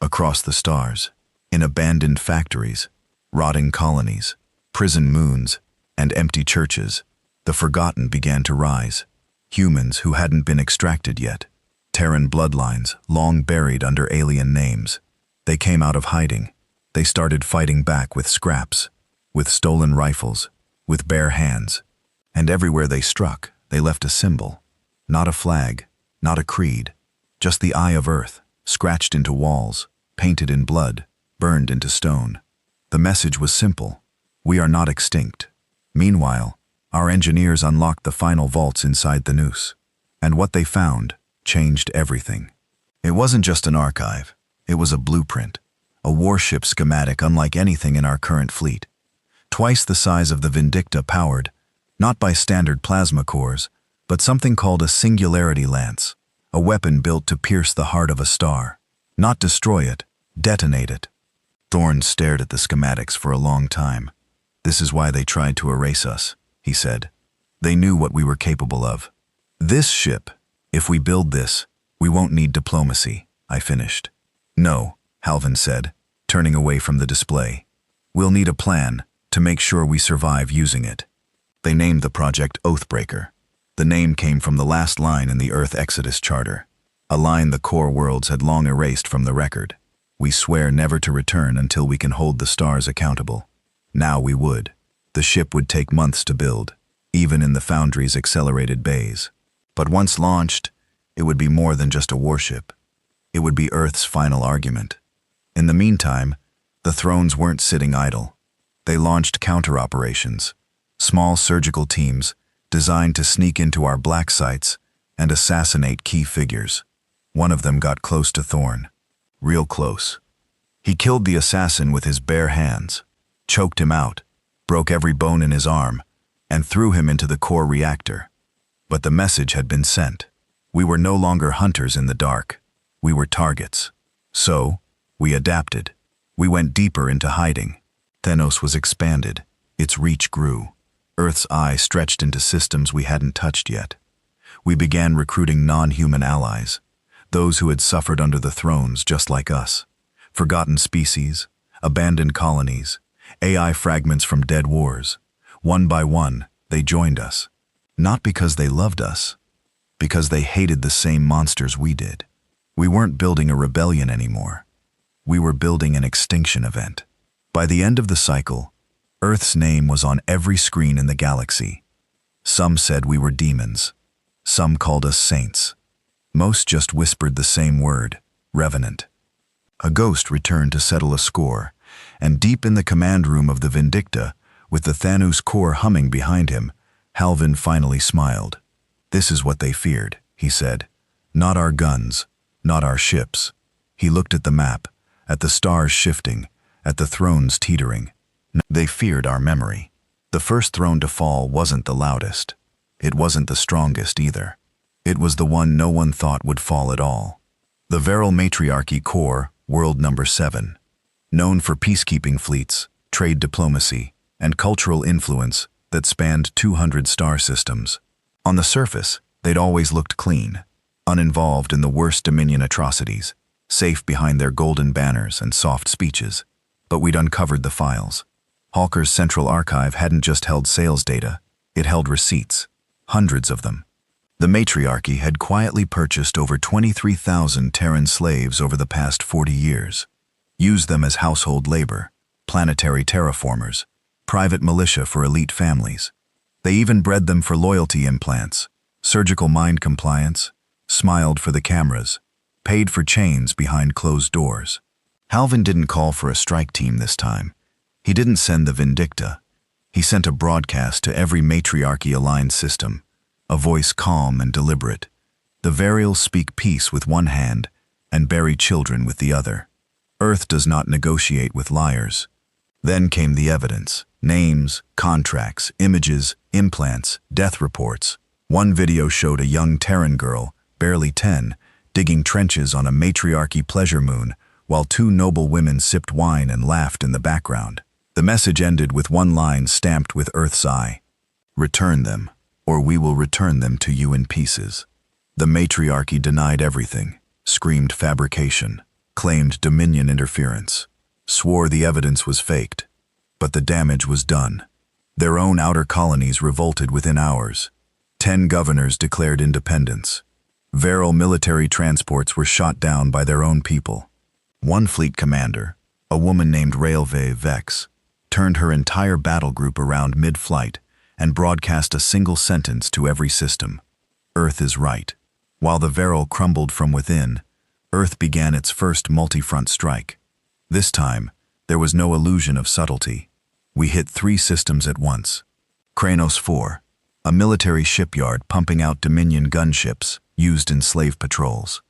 Across the stars, in abandoned factories, rotting colonies, prison moons, and empty churches, the forgotten began to rise. Humans who hadn't been extracted yet. Terran bloodlines, long buried under alien names. They came out of hiding. They started fighting back with scraps, with stolen rifles, with bare hands. And everywhere they struck, they left a symbol. Not a flag, not a creed, just the eye of Earth, scratched into walls, painted in blood, burned into stone. The message was simple: we are not extinct. Meanwhile, our engineers unlocked the final vaults inside the noose. And what they found changed everything. It wasn't just an archive. It was a blueprint, a warship schematic unlike anything in our current fleet. Twice the size of the Vindicta, powered, not by standard plasma cores, but something called a singularity lance, a weapon built to pierce the heart of a star. Not destroy it, detonate it. Thorne stared at the schematics for a long time. This is why they tried to erase us, he said. They knew what we were capable of. This ship, if we build this, we won't need diplomacy, I finished. No, Halvin said, turning away from the display. We'll need a plan to make sure we survive using it. They named the project Oathbreaker. The name came from the last line in the Earth Exodus Charter, a line the core worlds had long erased from the record. We swear never to return until we can hold the stars accountable. Now we would. The ship would take months to build, even in the Foundry's accelerated bays. But once launched, it would be more than just a warship. It would be Earth's final argument. In the meantime, the Thrones weren't sitting idle. They launched counter-operations, small surgical teams designed to sneak into our black sites and assassinate key figures. One of them got close to Thorne. Real close. He killed the assassin with his bare hands, choked him out, broke every bone in his arm, and threw him into the core reactor. But the message had been sent. We were no longer hunters in the dark. We were targets. So, we adapted. We went deeper into hiding. Thenos was expanded. Its reach grew. Earth's eye stretched into systems we hadn't touched yet. We began recruiting non-human allies, those who had suffered under the thrones just like us. Forgotten species, abandoned colonies, AI fragments from dead wars. One by one, they joined us. Not because they loved us, because they hated the same monsters we did. We weren't building a rebellion anymore. We were building an extinction event. By the end of the cycle, Earth's name was on every screen in the galaxy. Some said we were demons. Some called us saints. Most just whispered the same word, revenant. A ghost returned to settle a score, and deep in the command room of the Vindicta, with the Thanos core humming behind him, Halvin finally smiled. This is what they feared, he said. Not our guns, not our ships. He looked at the map, at the stars shifting, at the thrones teetering. They feared our memory. The first throne to fall wasn't the loudest. It wasn't the strongest either. It was the one no one thought would fall at all. The Viral Matriarchy Core, World Number 7. Known for peacekeeping fleets, trade diplomacy, and cultural influence that spanned 200 star systems. On the surface, they'd always looked clean, uninvolved in the worst Dominion atrocities, safe behind their golden banners and soft speeches. But we'd uncovered the files. Hawker's central archive hadn't just held sales data, it held receipts, hundreds of them. The Matriarchy had quietly purchased over 23,000 Terran slaves over the past 40 years, used them as household labor, planetary terraformers, private militia for elite families. They even bred them for loyalty implants, surgical mind compliance, smiled for the cameras, paid for chains behind closed doors. Halvin didn't call for a strike team this time. He didn't send the Vindicta. He sent a broadcast to every Matriarchy-aligned system, a voice calm and deliberate. The Varials speak peace with one hand and bury children with the other. Earth does not negotiate with liars. Then came the evidence. Names, contracts, images, implants, death reports. One video showed a young Terran girl, barely 10, digging trenches on a matriarchy pleasure moon, while two noble women sipped wine and laughed in the background. The message ended with one line stamped with Earth's eye: "Return them, or we will return them to you in pieces." The matriarchy denied everything, screamed fabrication, claimed Dominion interference, swore the evidence was faked. But the damage was done. Their own outer colonies revolted within hours. 10 governors declared independence. Virile military transports were shot down by their own people. One fleet commander, a woman named Railway Vex, turned her entire battle group around mid-flight and broadcast a single sentence to every system: "Earth is right." While the virile crumbled from within, Earth began its first multi-front strike. This time, there was no illusion of subtlety. We hit 3 systems at once. Kranos 4, a military shipyard pumping out Dominion gunships used in slave patrols.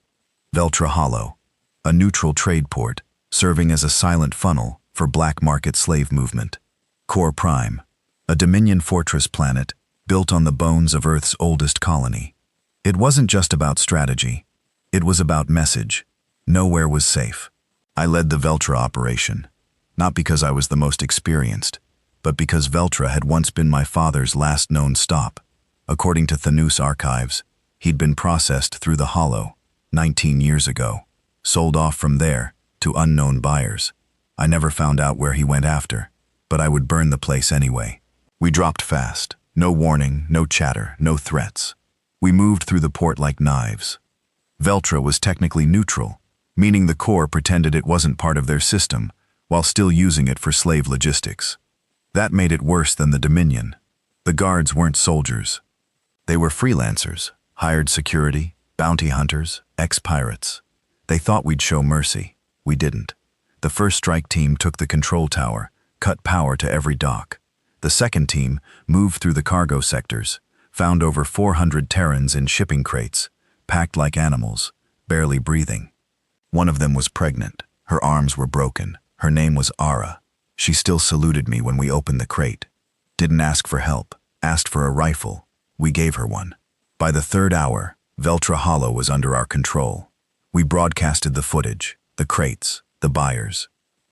Veltra Hollow, a neutral trade port serving as a silent funnel for black market slave movement. Core Prime, a Dominion fortress planet built on the bones of Earth's oldest colony. It wasn't just about strategy. It was about message. Nowhere was safe. I led the Veltra operation, not because I was the most experienced, but because Veltra had once been my father's last known stop. According to Thanos archives, he'd been processed through the Hollow 19 years ago, sold off from there to unknown buyers. I never found out where he went after, but I would burn the place anyway. We dropped fast. No warning, no chatter, no threats. We moved through the port like knives. Veltra was technically neutral, meaning the core pretended it wasn't part of their system, while still using it for slave logistics. That made it worse than the Dominion. The guards weren't soldiers. They were freelancers, hired security, bounty hunters, ex-pirates. They thought we'd show mercy. We didn't. The first strike team took the control tower, cut power to every dock. The second team moved through the cargo sectors, found over 400 Terrans in shipping crates, packed like animals, barely breathing. One of them was pregnant. Her arms were broken. Her name was Ara. She still saluted me when we opened the crate. Didn't ask for help, asked for a rifle. We gave her one. By the 3rd hour, Veltra Hollow was under our control. We broadcasted the footage, the crates, the buyers.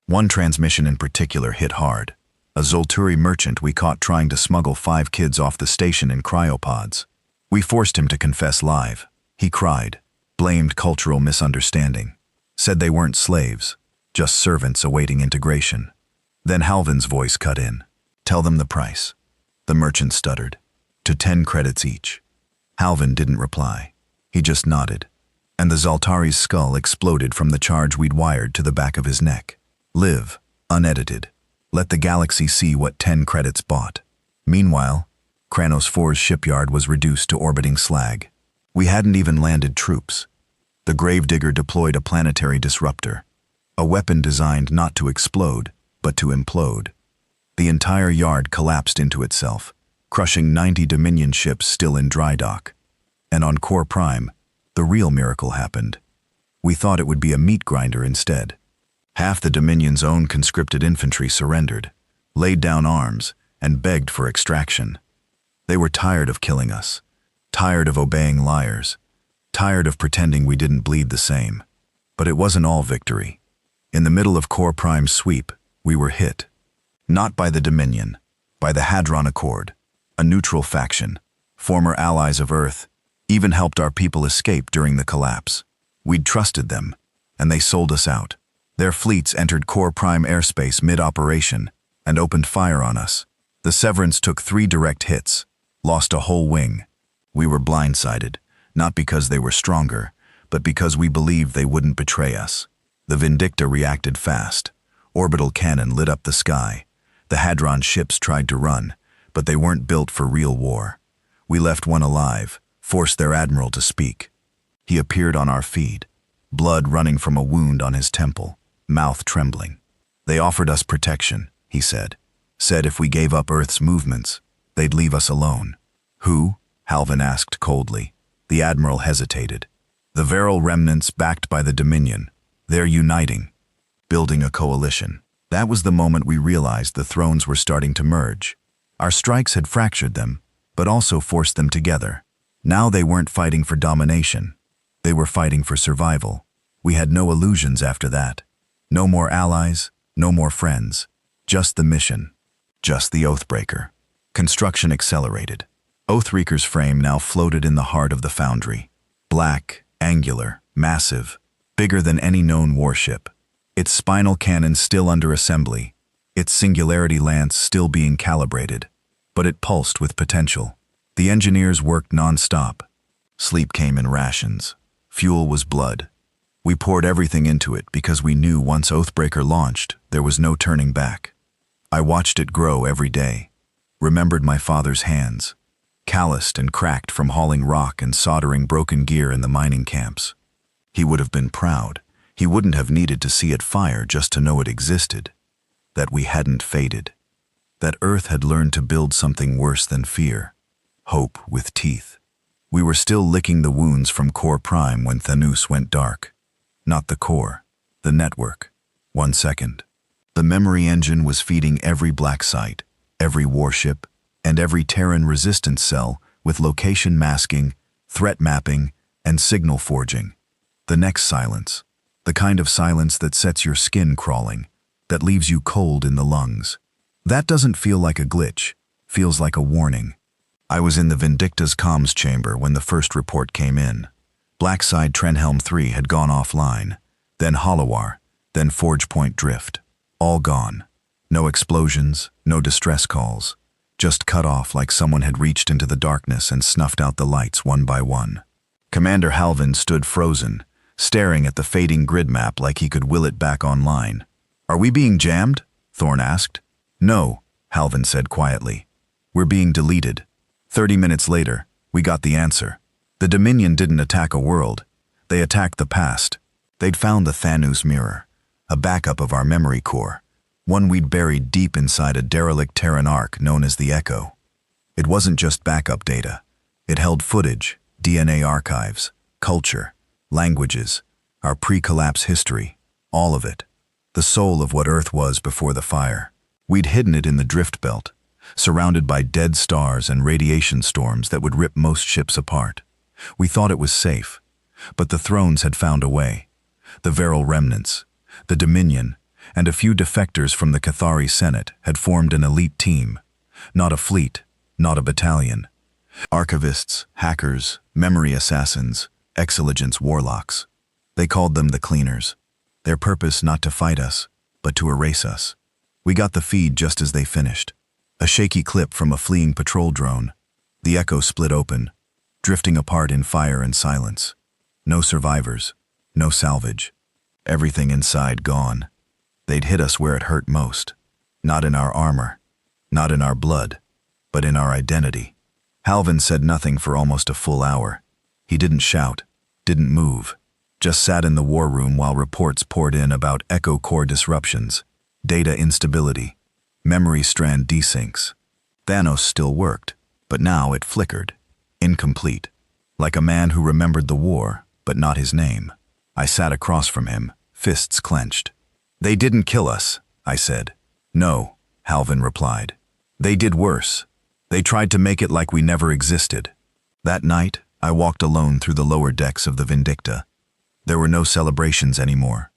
One transmission in particular hit hard. A Zolturi merchant we caught trying to smuggle 5 kids off the station in cryopods. We forced him to confess live. He cried, blamed cultural misunderstanding, said they weren't slaves, just servants awaiting integration. Then Halvin's voice cut in. "Tell them the price." The merchant stuttered. "To 10 credits each." Halvin didn't reply. He just nodded, and the Zoltari's skull exploded from the charge we'd wired to the back of his neck. Live, unedited. Let the galaxy see what 10 credits bought. Meanwhile, Kranos 4's shipyard was reduced to orbiting slag. We hadn't even landed troops. The Gravedigger deployed a planetary disruptor, a weapon designed not to explode, but to implode. The entire yard collapsed into itself, crushing 90 Dominion ships still in dry dock. And on Core Prime, the real miracle happened. We thought it would be a meat grinder instead. Half the Dominion's own conscripted infantry surrendered, laid down arms, and begged for extraction. They were tired of killing us, tired of obeying liars, tired of pretending we didn't bleed the same. But it wasn't all victory. In the middle of Core Prime's sweep, we were hit. Not by the Dominion, by the Hadron Accord, a neutral faction, former allies of Earth, even helped our people escape during the collapse. We'd trusted them, and they sold us out. Their fleets entered Core Prime airspace mid-operation and opened fire on us. The Severance took 3 direct hits, lost a whole wing. We were blindsided, not because they were stronger, but because we believed they wouldn't betray us. The Vindicta reacted fast. Orbital cannon lit up the sky. The Hadron ships tried to run, but they weren't built for real war. We left one alive, forced their admiral to speak. He appeared on our feed, blood running from a wound on his temple, mouth trembling. They offered us protection, he said. Said if we gave up Earth's movements, they'd leave us alone. Who? Halvin asked coldly. The admiral hesitated. The virile remnants backed by the Dominion. They're uniting, building a coalition. That was the moment we realized the thrones were starting to merge. Our strikes had fractured them, but also forced them together. Now they weren't fighting for domination. They were fighting for survival. We had no illusions after that. No more allies, no more friends. Just the mission. Just the Oathbreaker. Construction accelerated. Oathbreaker's frame now floated in the heart of the foundry. Black, angular, massive, bigger than any known warship. Its spinal cannon still under assembly. Its singularity lance still being calibrated. But it pulsed with potential. The engineers worked non-stop. Sleep came in rations. Fuel was blood. We poured everything into it because we knew once Oathbreaker launched, there was no turning back. I watched it grow every day. Remembered my father's hands, calloused and cracked from hauling rock and soldering broken gear in the mining camps. He would have been proud. He wouldn't have needed to see it fire just to know it existed. That we hadn't faded. That Earth had learned to build something worse than fear. Hope with teeth. We were still licking the wounds from Core Prime when Thanos went dark. Not the core, the network. 1 second. The memory engine was feeding every black site, every warship, and every Terran resistance cell with location masking, threat mapping, and signal forging. The next silence. The kind of silence that sets your skin crawling, that leaves you cold in the lungs. That doesn't feel like a glitch, feels like a warning. I was in the Vindicta's comms chamber when the first report came in. Blackside Trenhelm 3 had gone offline, then Hollowar, then Forge Point Drift. All gone. No explosions, no distress calls. Just cut off like someone had reached into the darkness and snuffed out the lights one by one. Commander Halvin stood frozen, staring at the fading grid map like he could will it back online. "Are we being jammed?" Thorne asked. "No," Halvin said quietly. "We're being deleted." 30 minutes later, we got the answer. The Dominion didn't attack a world. They attacked the past. They'd found the Thanos mirror, a backup of our memory core, one we'd buried deep inside a derelict Terran ark known as the Echo. It wasn't just backup data. It held footage, DNA archives, culture, languages, our pre-collapse history, all of it. The soul of what Earth was before the fire. We'd hidden it in the drift belt, surrounded by dead stars and radiation storms that would rip most ships apart. We thought it was safe, but the Thrones had found a way. The Veral remnants, the Dominion, and a few defectors from the Cathari Senate had formed an elite team. Not a fleet, not a battalion. Archivists, hackers, memory assassins, exilligence warlocks. They called them the Cleaners. Their purpose not to fight us, but to erase us. We got the feed just as they finished. A shaky clip from a fleeing patrol drone. The Echo split open, drifting apart in fire and silence. No survivors, no salvage. Everything inside gone. They'd hit us where it hurt most. Not in our armor, not in our blood, but in our identity. Halvin said nothing for almost a full hour. He didn't shout, didn't move, just sat in the war room while reports poured in about Echo core disruptions, data instability, memory strand desyncs. Thanos still worked, but now it flickered, incomplete, like a man who remembered the war, but not his name. I sat across from him, fists clenched. "They didn't kill us," I said. "No," Halvin replied. "They did worse. They tried to make it like we never existed." That night, I walked alone through the lower decks of the Vindicta. There were no celebrations anymore.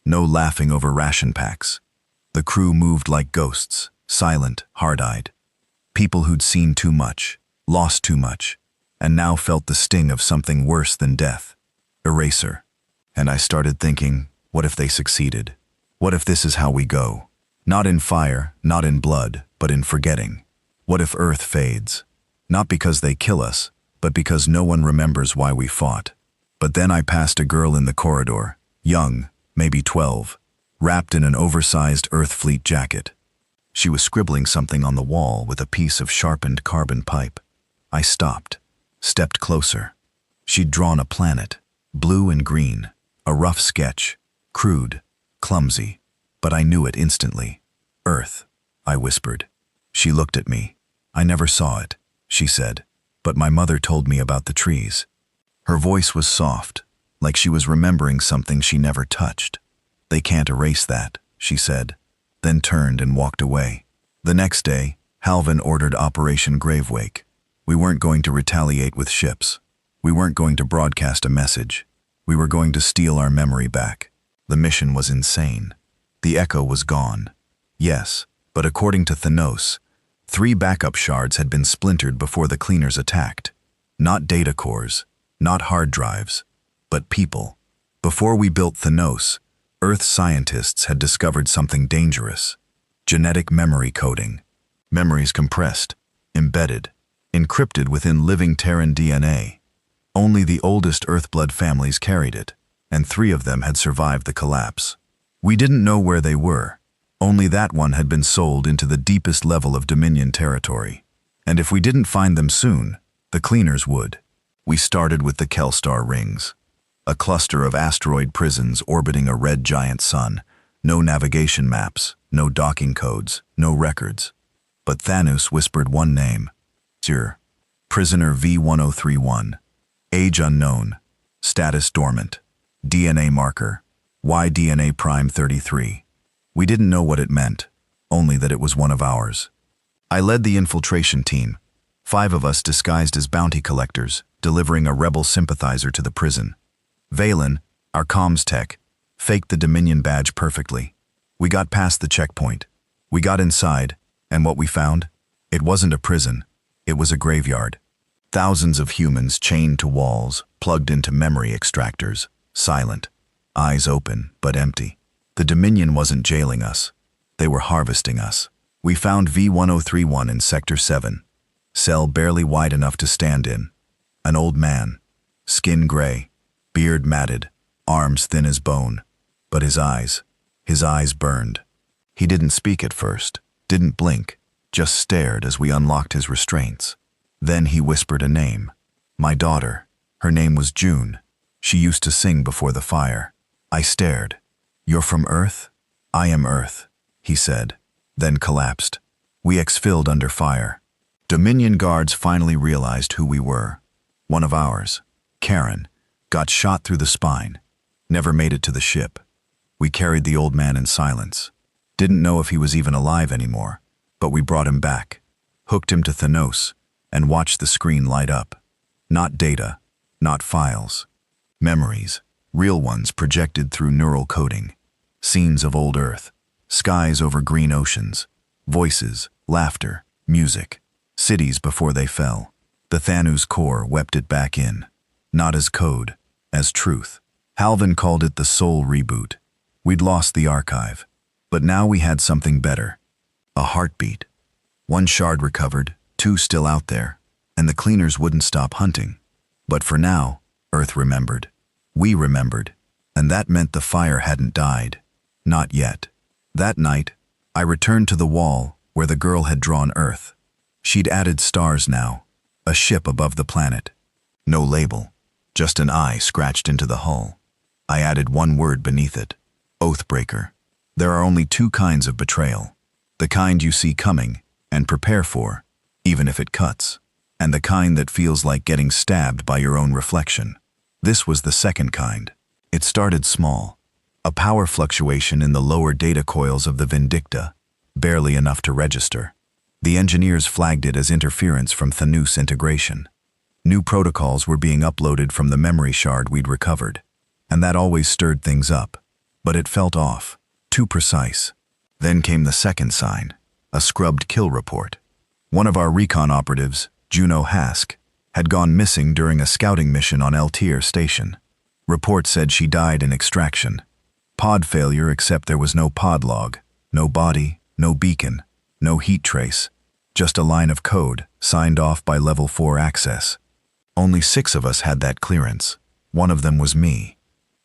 No laughing over ration packs. The crew moved like ghosts, silent, hard-eyed. People who'd seen too much, lost too much, and now felt the sting of something worse than death. Eraser. And I started thinking, what if they succeeded? What if this is how we go? Not in fire, not in blood, but in forgetting. What if Earth fades? Not because they kill us, but because no one remembers why we fought. But then I passed a girl in the corridor, young, maybe 12, wrapped in an oversized Earth Fleet jacket. She was scribbling something on the wall with a piece of sharpened carbon pipe. I stopped, stepped closer. She'd drawn a planet, blue and green, a rough sketch, crude, clumsy, but I knew it instantly. "Earth," I whispered. She looked at me. "I never saw it," she said, "but my mother told me about the trees." Her voice was soft, like she was remembering something she never touched. "They can't erase that," she said, then turned and walked away. The next day, Halvin ordered Operation Gravewake. We weren't going to retaliate with ships. We weren't going to broadcast a message. We were going to steal our memory back. The mission was insane. The echo was gone. Yes, but according to Thanos, 3 backup shards had been splintered before the cleaners attacked. Not data cores, not hard drives, but people. Before we built Thanos, Earth scientists had discovered something dangerous. Genetic memory coding. Memories compressed, embedded, encrypted within living Terran DNA. Only the oldest Earthblood families carried it, and 3 of them had survived the collapse. We didn't know where they were. Only that one had been sold into the deepest level of Dominion territory. And if we didn't find them soon, the cleaners would. We started with the Kelstar rings. A cluster of asteroid prisons orbiting a red giant sun. No navigation maps, no docking codes, no records. But Thanos whispered one name. Sir. Prisoner V1031. Age unknown. Status dormant. DNA marker. Y-DNA prime 33. We didn't know what it meant, only that it was one of ours. I led the infiltration team, 5 of us disguised as bounty collectors, delivering a rebel sympathizer to the prison. Valen, our comms tech, faked the Dominion badge perfectly. We got past the checkpoint. We got inside, and what we found? It wasn't a prison. It was a graveyard. Thousands of humans chained to walls, plugged into memory extractors, silent, eyes open but empty. The Dominion wasn't jailing us. They were harvesting us. We found V1031 in Sector 7. Cell barely wide enough to stand in. An old man. Skin gray. Beard matted. Arms thin as bone. But his eyes burned. He didn't speak at first. Didn't blink. Just stared as we unlocked his restraints. Then he whispered a name. My daughter. Her name was June. She used to sing before the fire. I stared. You're from Earth? I am Earth, he said, then collapsed. We exfilled under fire. Dominion guards finally realized who we were. One of ours, Karen, got shot through the spine. Never made it to the ship. We carried the old man in silence. Didn't know if he was even alive anymore, but we brought him back, hooked him to Thanos, and watched the screen light up. Not data, not files. Memories, real ones projected through neural coding. Scenes of old Earth, skies over green oceans, voices, laughter, music, cities before they fell. The Thanos core wept it back in, not as code, as truth. Halvin called it the soul reboot. We'd lost the archive, but now we had something better. A heartbeat. 1 shard recovered, 2 still out there, and the cleaners wouldn't stop hunting. But for now, Earth remembered. We remembered, and that meant the fire hadn't died. Not yet. That night, I returned to the wall where the girl had drawn Earth. She'd added stars now, a ship above the planet. No label, just an eye scratched into the hull. I added 1 word beneath it, Oathbreaker. There are only 2 kinds of betrayal. The kind you see coming and prepare for, even if it cuts, and the kind that feels like getting stabbed by your own reflection. This was the second kind. It started small. A power fluctuation in the lower data coils of the Vindicta, barely enough to register. The engineers flagged it as interference from Thanos integration. New protocols were being uploaded from the memory shard we'd recovered, and that always stirred things up. But it felt off, too precise. Then came the second sign, a scrubbed kill report. One of our recon operatives, Juno Hask, had gone missing during a scouting mission on Eltier Station. Report said she died in extraction. Pod failure, except there was no pod log, no body, no beacon, no heat trace, just a line of code signed off by Level 4 access. Only 6 of us had that clearance. One of them was me.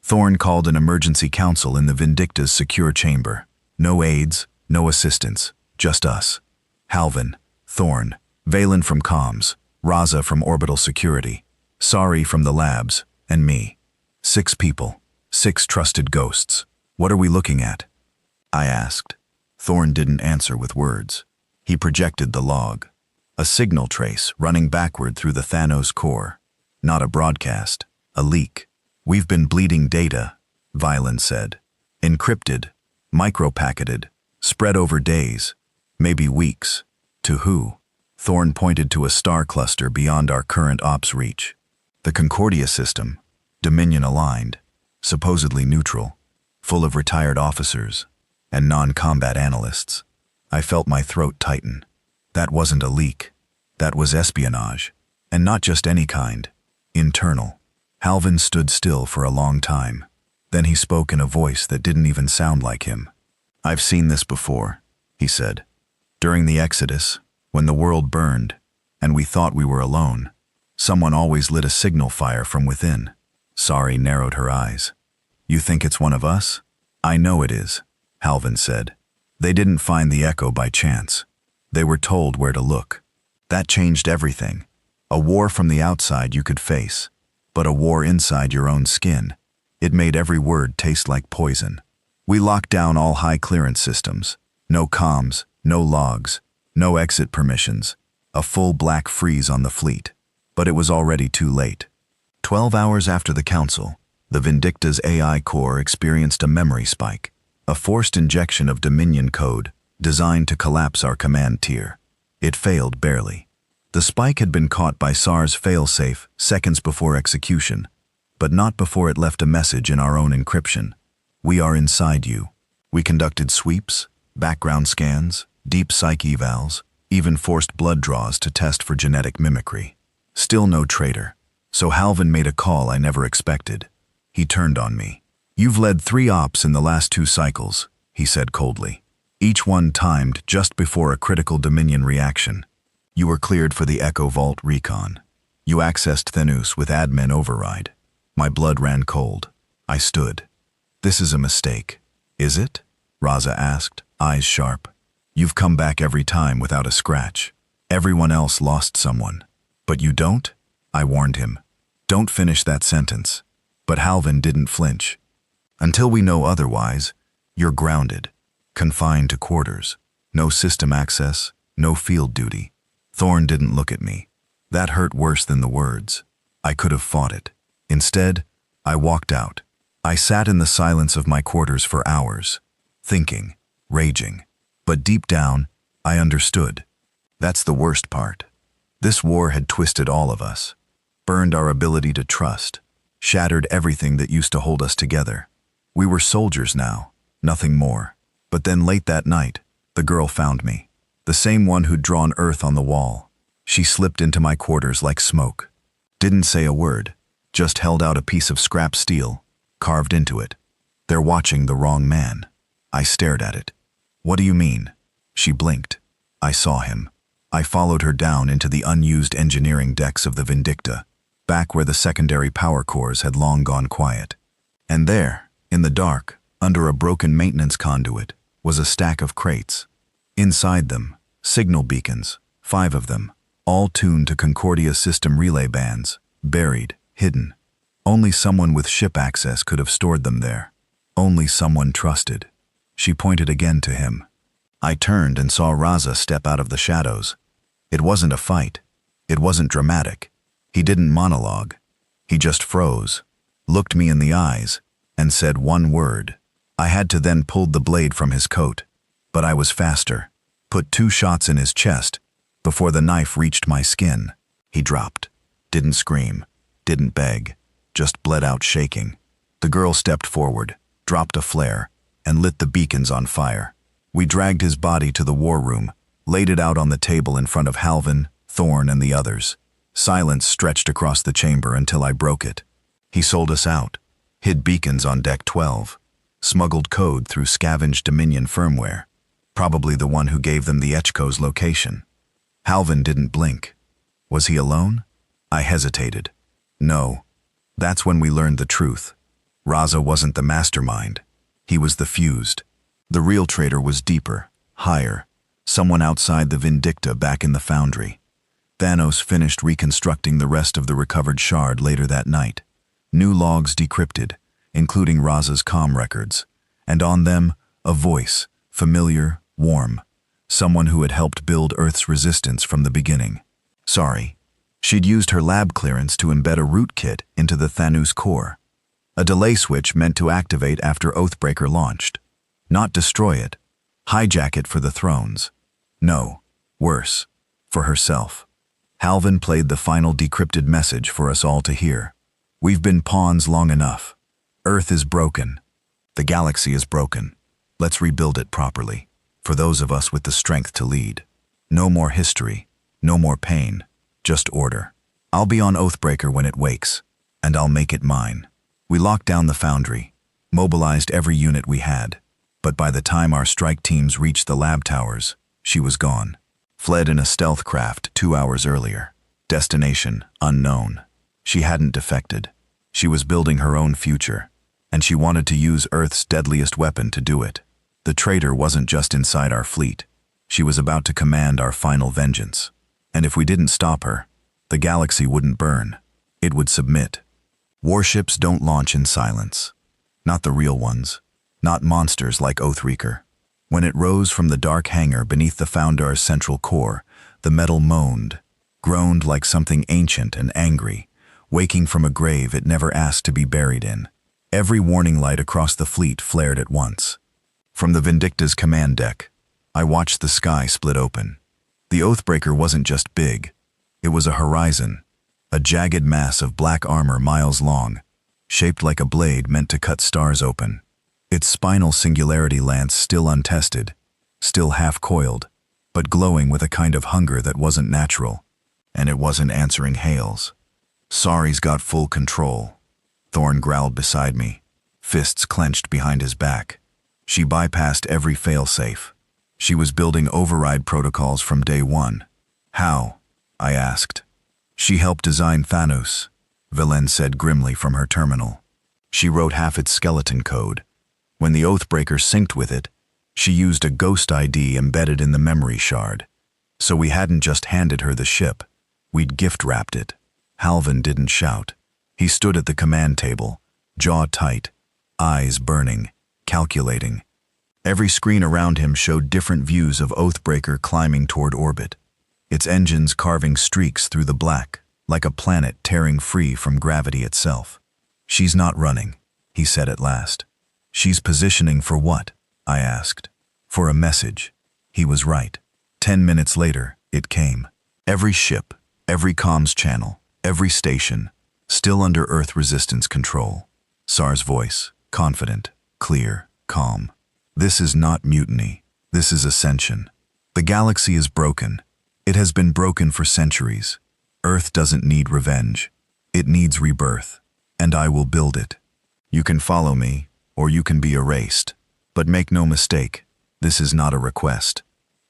Thorn called an emergency council in the Vindicta's secure chamber. No aides, no assistants, just us. Halvin, Thorn, Valen from comms, Raza from orbital security, Sari from the labs, and me. 6 people, 6 trusted ghosts. What are we looking at? I asked. Thorn didn't answer with words. He projected the log. A signal trace running backward through the Thanos core. Not a broadcast, a leak. We've been bleeding data, Valen said. Encrypted, micro-packeted, spread over days, maybe weeks. To who? Thorn pointed to a star cluster beyond our current ops reach. The Concordia system, Dominion-aligned, supposedly neutral, full of retired officers and non-combat analysts. I felt my throat tighten. That wasn't a leak. That was espionage. And not just any kind. Internal. Halvin stood still for a long time. Then he spoke in a voice that didn't even sound like him. "I've seen this before," he said. "During the Exodus, when the world burned, and we thought we were alone, someone always lit a signal fire from within." Sari narrowed her eyes. "You think it's one of us?" "I know it is," Halvin said. "They didn't find the echo by chance. They were told where to look. That changed everything. A war from the outside you could face, but a war inside your own skin. It made every word taste like poison. We locked down all high-clearance systems. No comms, no logs, no exit permissions. A full black freeze on the fleet. But it was already too late. 12 hours after the council, the Vindicta's AI core experienced a memory spike, a forced injection of Dominion code designed to collapse our command tier. It failed barely. The spike had been caught by SAR's failsafe seconds before execution, but not before it left a message in our own encryption. "We are inside you." We conducted sweeps, background scans, deep psych evals, even forced blood draws to test for genetic mimicry. Still no traitor. So Halvin made a call I never expected. He turned on me. "You've led 3 ops in the last 2 cycles," he said coldly. "Each one timed just before a critical Dominion reaction. You were cleared for the Echo Vault recon. You accessed Thenus with admin override." My blood ran cold. I stood. "This is a mistake." "Is it?" Raza asked, eyes sharp. "You've come back every time without a scratch. Everyone else lost someone. But you don't?" I warned him. "Don't finish that sentence." But Halvin didn't flinch. "Until we know otherwise, you're grounded. Confined to quarters. No system access, no field duty." Thorn didn't look at me. That hurt worse than the words. I could have fought it. Instead, I walked out. I sat in the silence of my quarters for hours, thinking, raging. But deep down, I understood. That's the worst part. This war had twisted all of us, burned our ability to trust, shattered everything that used to hold us together. We were soldiers now, nothing more. But then late that night, the girl found me. The same one who'd drawn Earth on the wall. She slipped into my quarters like smoke. Didn't say a word, just held out a piece of scrap steel, carved into it. "They're watching the wrong man." I stared at it. "What do you mean?" She blinked. I saw him. I followed her down into the unused engineering decks of the Vindicta, back where the secondary power cores had long gone quiet. And there, in the dark, under a broken maintenance conduit, was a stack of crates. Inside them, signal beacons, 5 of them, all tuned to Concordia system relay bands, buried, hidden. Only someone with ship access could have stored them there. Only someone trusted. She pointed again to him. I turned and saw Raza step out of the shadows. It wasn't a fight. It wasn't dramatic. He didn't monologue. He just froze, looked me in the eyes, and said one word. I had to then pull the blade from his coat, but I was faster. Put 2 shots in his chest before the knife reached my skin. He dropped. Didn't scream. Didn't beg. Just bled out shaking. The girl stepped forward, dropped a flare, and lit the beacons on fire. We dragged his body to the war room, laid it out on the table in front of Halvin, Thorn, and the others. Silence stretched across the chamber until I broke it. He sold us out, hid beacons on Deck 12, smuggled code through scavenged Dominion firmware, probably the one who gave them the Echko's location. Halvin didn't blink. Was he alone? I hesitated. No. That's when we learned the truth. Raza wasn't the mastermind. He was the fused. The real traitor was deeper, higher, someone outside the Vindicta back in the foundry. Thanos finished reconstructing the rest of the recovered shard later that night. New logs decrypted, including Raza's comm records, and on them, a voice, familiar, warm, someone who had helped build Earth's resistance from the beginning. Sorry. She'd used her lab clearance to embed a rootkit into the Thanos core. A delay switch meant to activate after Oathbreaker launched. Not destroy it. Hijack it for the thrones. No. Worse. For herself. Halvan played the final decrypted message for us all to hear. We've been pawns long enough. Earth is broken. The galaxy is broken. Let's rebuild it properly. For those of us with the strength to lead. No more history. No more pain. Just order. I'll be on Oathbreaker when it wakes. And I'll make it mine. We locked down the foundry. Mobilized every unit we had. But by the time our strike teams reached the lab towers, she was gone. Fled in a stealth craft 2 hours earlier. Destination unknown. She hadn't defected. She was building her own future. And she wanted to use Earth's deadliest weapon to do it. The traitor wasn't just inside our fleet. She was about to command our final vengeance. And if we didn't stop her, the galaxy wouldn't burn. It would submit. Warships don't launch in silence. Not the real ones. Not monsters like Oathreaker. When it rose from the dark hangar beneath the Foundar's central core, the metal moaned, groaned like something ancient and angry, waking from a grave it never asked to be buried in. Every warning light across the fleet flared at once. From the Vindicta's command deck, I watched the sky split open. The Oathbreaker wasn't just big. It was a horizon, a jagged mass of black armor miles long, shaped like a blade meant to cut stars open. Its spinal singularity lance still untested, still half-coiled, but glowing with a kind of hunger that wasn't natural, and it wasn't answering hails. Sari's got full control. Thorn growled beside me, fists clenched behind his back. She bypassed every failsafe. She was building override protocols from day one. How? I asked. She helped design Thanos, Villain said grimly from her terminal. She wrote half its skeleton code. When the Oathbreaker synced with it, she used a ghost ID embedded in the memory shard. So we hadn't just handed her the ship, we'd gift-wrapped it. Halvan didn't shout. He stood at the command table, jaw tight, eyes burning, calculating. Every screen around him showed different views of Oathbreaker climbing toward orbit, its engines carving streaks through the black, like a planet tearing free from gravity itself. She's not running, he said at last. She's positioning for what? I asked. For a message. He was right. 10 minutes later, it came. Every ship, every comms channel, every station, still under Earth resistance control. SAR's voice, confident, clear, calm. This is not mutiny. This is ascension. The galaxy is broken. It has been broken for centuries. Earth doesn't need revenge. It needs rebirth. And I will build it. You can follow me, or you can be erased. But make no mistake, this is not a request.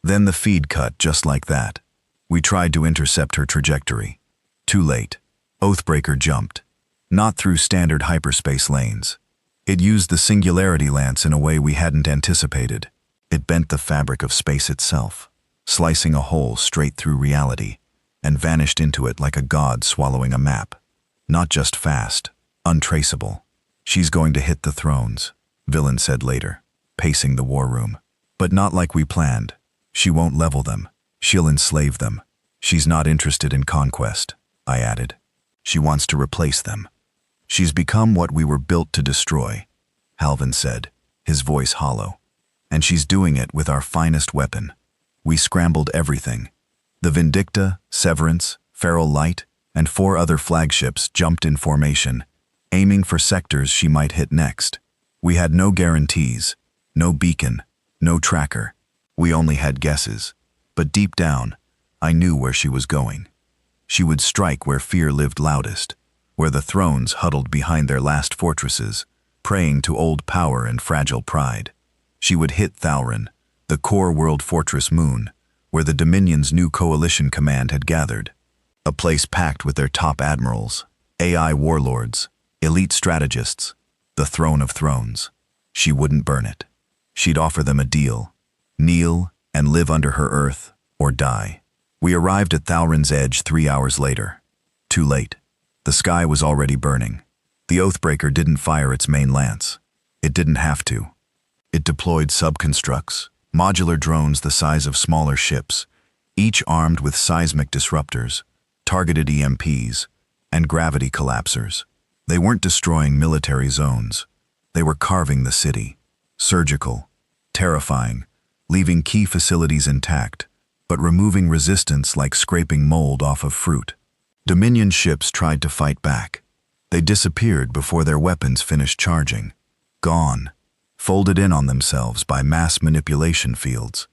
Then the feed cut just like that. We tried to intercept her trajectory. Too late. Oathbreaker jumped. Not through standard hyperspace lanes. It used the singularity lance in a way we hadn't anticipated. It bent the fabric of space itself, slicing a hole straight through reality, and vanished into it like a god swallowing a map. Not just fast, untraceable. She's going to hit the thrones, Villain said later, pacing the war room. But not like we planned. She won't level them. She'll enslave them. She's not interested in conquest, I added. She wants to replace them. She's become what we were built to destroy, Halvan said, his voice hollow. And she's doing it with our finest weapon. We scrambled everything. The Vindicta, Severance, Feral Light, and 4 other flagships jumped in formation, aiming for sectors she might hit next. We had no guarantees, no beacon, no tracker. We only had guesses. But deep down, I knew where she was going. She would strike where fear lived loudest, where the thrones huddled behind their last fortresses, praying to old power and fragile pride. She would hit Thauron, the core world fortress moon, where the Dominion's new coalition command had gathered. A place packed with their top admirals, AI warlords, elite strategists, the throne of thrones. She wouldn't burn it. She'd offer them a deal. Kneel and live under her earth, or die. We arrived at Thauron's edge 3 hours later. Too late. The sky was already burning. The Oathbreaker didn't fire its main lance. It didn't have to. It deployed subconstructs, modular drones the size of smaller ships, each armed with seismic disruptors, targeted EMPs, and gravity collapsers. They weren't destroying military zones. They were carving the city. Surgical, terrifying, leaving key facilities intact, but removing resistance like scraping mold off of fruit. Dominion ships tried to fight back. They disappeared before their weapons finished charging. Gone, folded in on themselves by mass manipulation fields.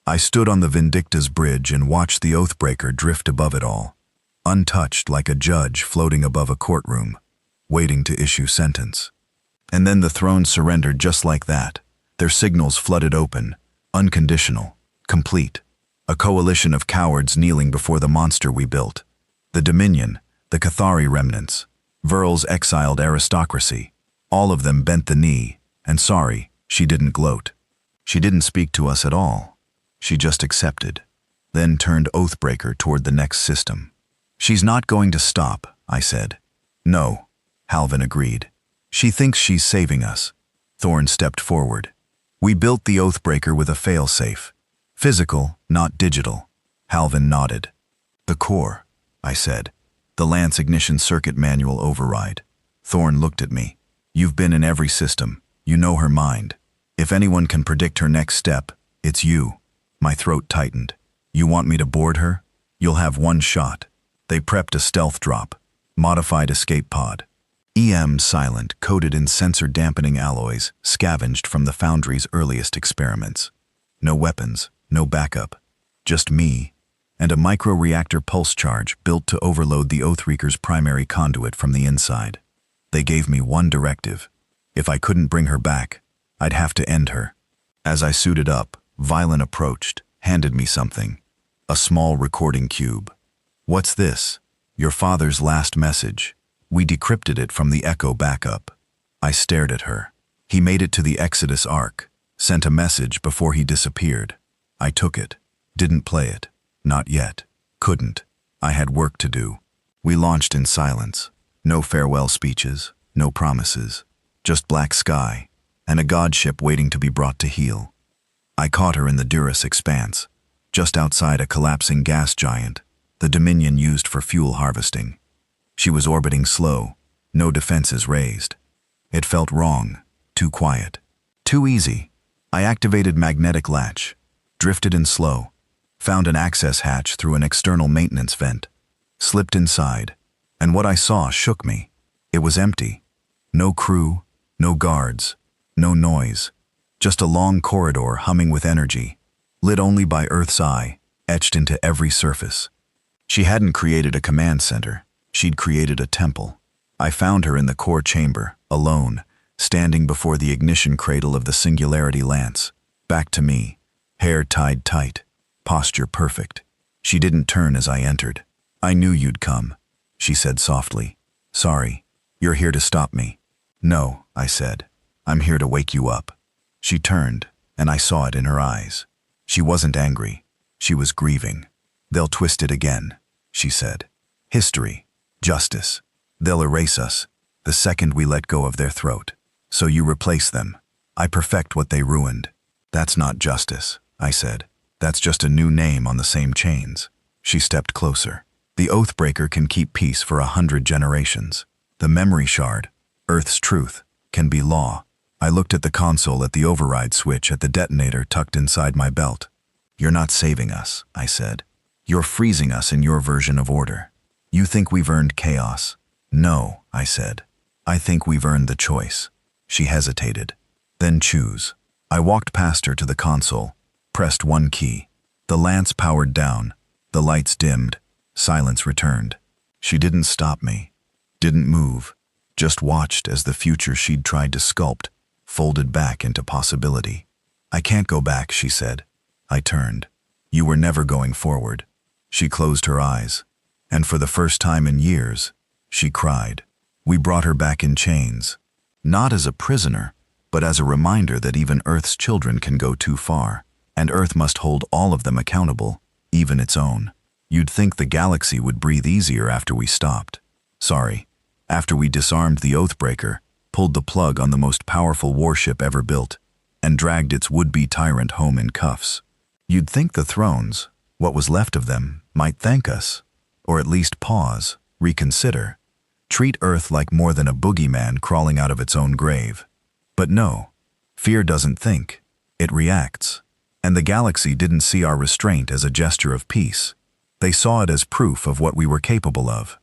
I stood on the Vindicta's bridge and watched the Oathbreaker drift above it all, untouched like a judge floating above a courtroom, waiting to issue sentence. And then the throne surrendered just like that, their signals flooded open, unconditional, complete. A coalition of cowards kneeling before the monster we built. The Dominion, the Cathari remnants, Verl's exiled aristocracy, all of them bent the knee, and sorry, she didn't gloat. She didn't speak to us at all. She just accepted, then turned Oathbreaker toward the next system. She's not going to stop, I said. No, Halvin agreed. She thinks she's saving us. Thorn stepped forward. We built the Oathbreaker with a failsafe. Physical, not digital. Halvin nodded. The core, I said. The Lance ignition circuit manual override. Thorn looked at me. You've been in every system. You know her mind. If anyone can predict her next step, it's you. My throat tightened. You want me to board her? You'll have one shot. They prepped a stealth drop. Modified escape pod. EM silent, coated in sensor-dampening alloys, scavenged from the Foundry's earliest experiments. No weapons, no backup. Just me, and a micro-reactor pulse charge built to overload the Oathreaker's primary conduit from the inside. They gave me one directive. If I couldn't bring her back, I'd have to end her. As I suited up, Violin approached, handed me something. A small recording cube. What's this? Your father's last message. We decrypted it from the Echo backup. I stared at her. He made it to the Exodus Ark, sent a message before he disappeared. I took it. Didn't play it. Not yet. Couldn't. I had work to do. We launched in silence. No farewell speeches, no promises. Just black sky, and a godship waiting to be brought to heel. I caught her in the Duras expanse, just outside a collapsing gas giant, the Dominion used for fuel harvesting. She was orbiting slow, no defenses raised. It felt wrong, too quiet, too easy. I activated magnetic latch, drifted in slow, found an access hatch through an external maintenance vent, slipped inside, and what I saw shook me. It was empty. No crew, no guards, no noise. Just a long corridor humming with energy, lit only by Earth's eye, etched into every surface. She hadn't created a command center. She'd created a temple. I found her in the core chamber, alone, standing before the ignition cradle of the Singularity Lance. Back to me, hair tied tight, posture perfect. She didn't turn as I entered. I knew you'd come, she said softly. Sorry, you're here to stop me. No, I said. I'm here to wake you up. She turned, and I saw it in her eyes. She wasn't angry. She was grieving. They'll twist it again, she said. History, justice. They'll erase us, the second we let go of their throat. So you replace them. I perfect what they ruined. That's not justice, I said. That's just a new name on the same chains. She stepped closer. The Oathbreaker can keep peace for 100 generations. The memory shard, Earth's truth, can be law. I looked at the console at the override switch at the detonator tucked inside my belt. You're not saving us, I said. You're freezing us in your version of order. You think we've earned chaos? No, I said. I think we've earned the choice. She hesitated. Then choose. I walked past her to the console, pressed one key. The lance powered down. The lights dimmed. Silence returned. She didn't stop me. Didn't move. Just watched as the future she'd tried to sculpt folded back into possibility. I can't go back, she said. I turned. You were never going forward. She closed her eyes. And for the first time in years, she cried. We brought her back in chains. Not as a prisoner, but as a reminder that even Earth's children can go too far, and Earth must hold all of them accountable, even its own. You'd think the galaxy would breathe easier after we stopped. Sorry. After we disarmed the Oathbreaker, pulled the plug on the most powerful warship ever built, and dragged its would-be tyrant home in cuffs. You'd think the thrones, what was left of them, might thank us, or at least pause, reconsider, treat Earth like more than a boogeyman crawling out of its own grave. But no, fear doesn't think, it reacts. And the galaxy didn't see our restraint as a gesture of peace. They saw it as proof of what we were capable of.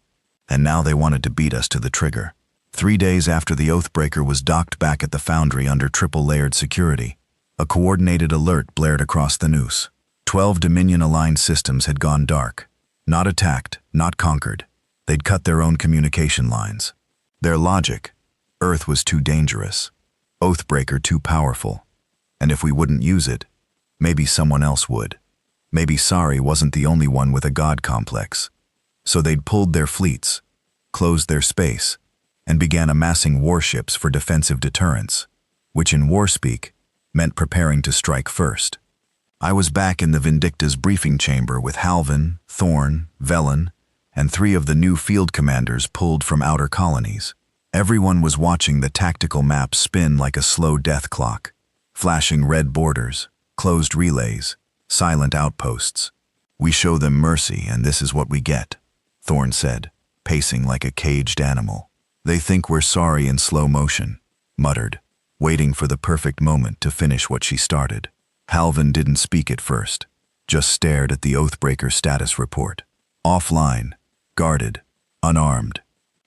And now they wanted to beat us to the trigger. 3 days after the Oathbreaker was docked back at the foundry under triple-layered security, a coordinated alert blared across the noose. 12 Dominion-aligned systems had gone dark. Not attacked, not conquered. They'd cut their own communication lines. Their logic: Earth was too dangerous, Oathbreaker too powerful, and if we wouldn't use it, maybe someone else would. Maybe Sari wasn't the only one with a god complex. So they'd pulled their fleets, closed their space, and began amassing warships for defensive deterrence, which in warspeak meant preparing to strike first. I was back in the Vindicta's briefing chamber with Halvin, Thorn, Velen, and 3 of the new field commanders pulled from outer colonies. Everyone was watching the tactical map spin like a slow death clock, flashing red borders, closed relays, silent outposts. "We show them mercy, and this is what we get," Thorn said, pacing like a caged animal. "They think we're sorry in slow motion," muttered, waiting for the perfect moment to finish what she started. Halvin didn't speak at first, just stared at the Oathbreaker status report. Offline, guarded, unarmed.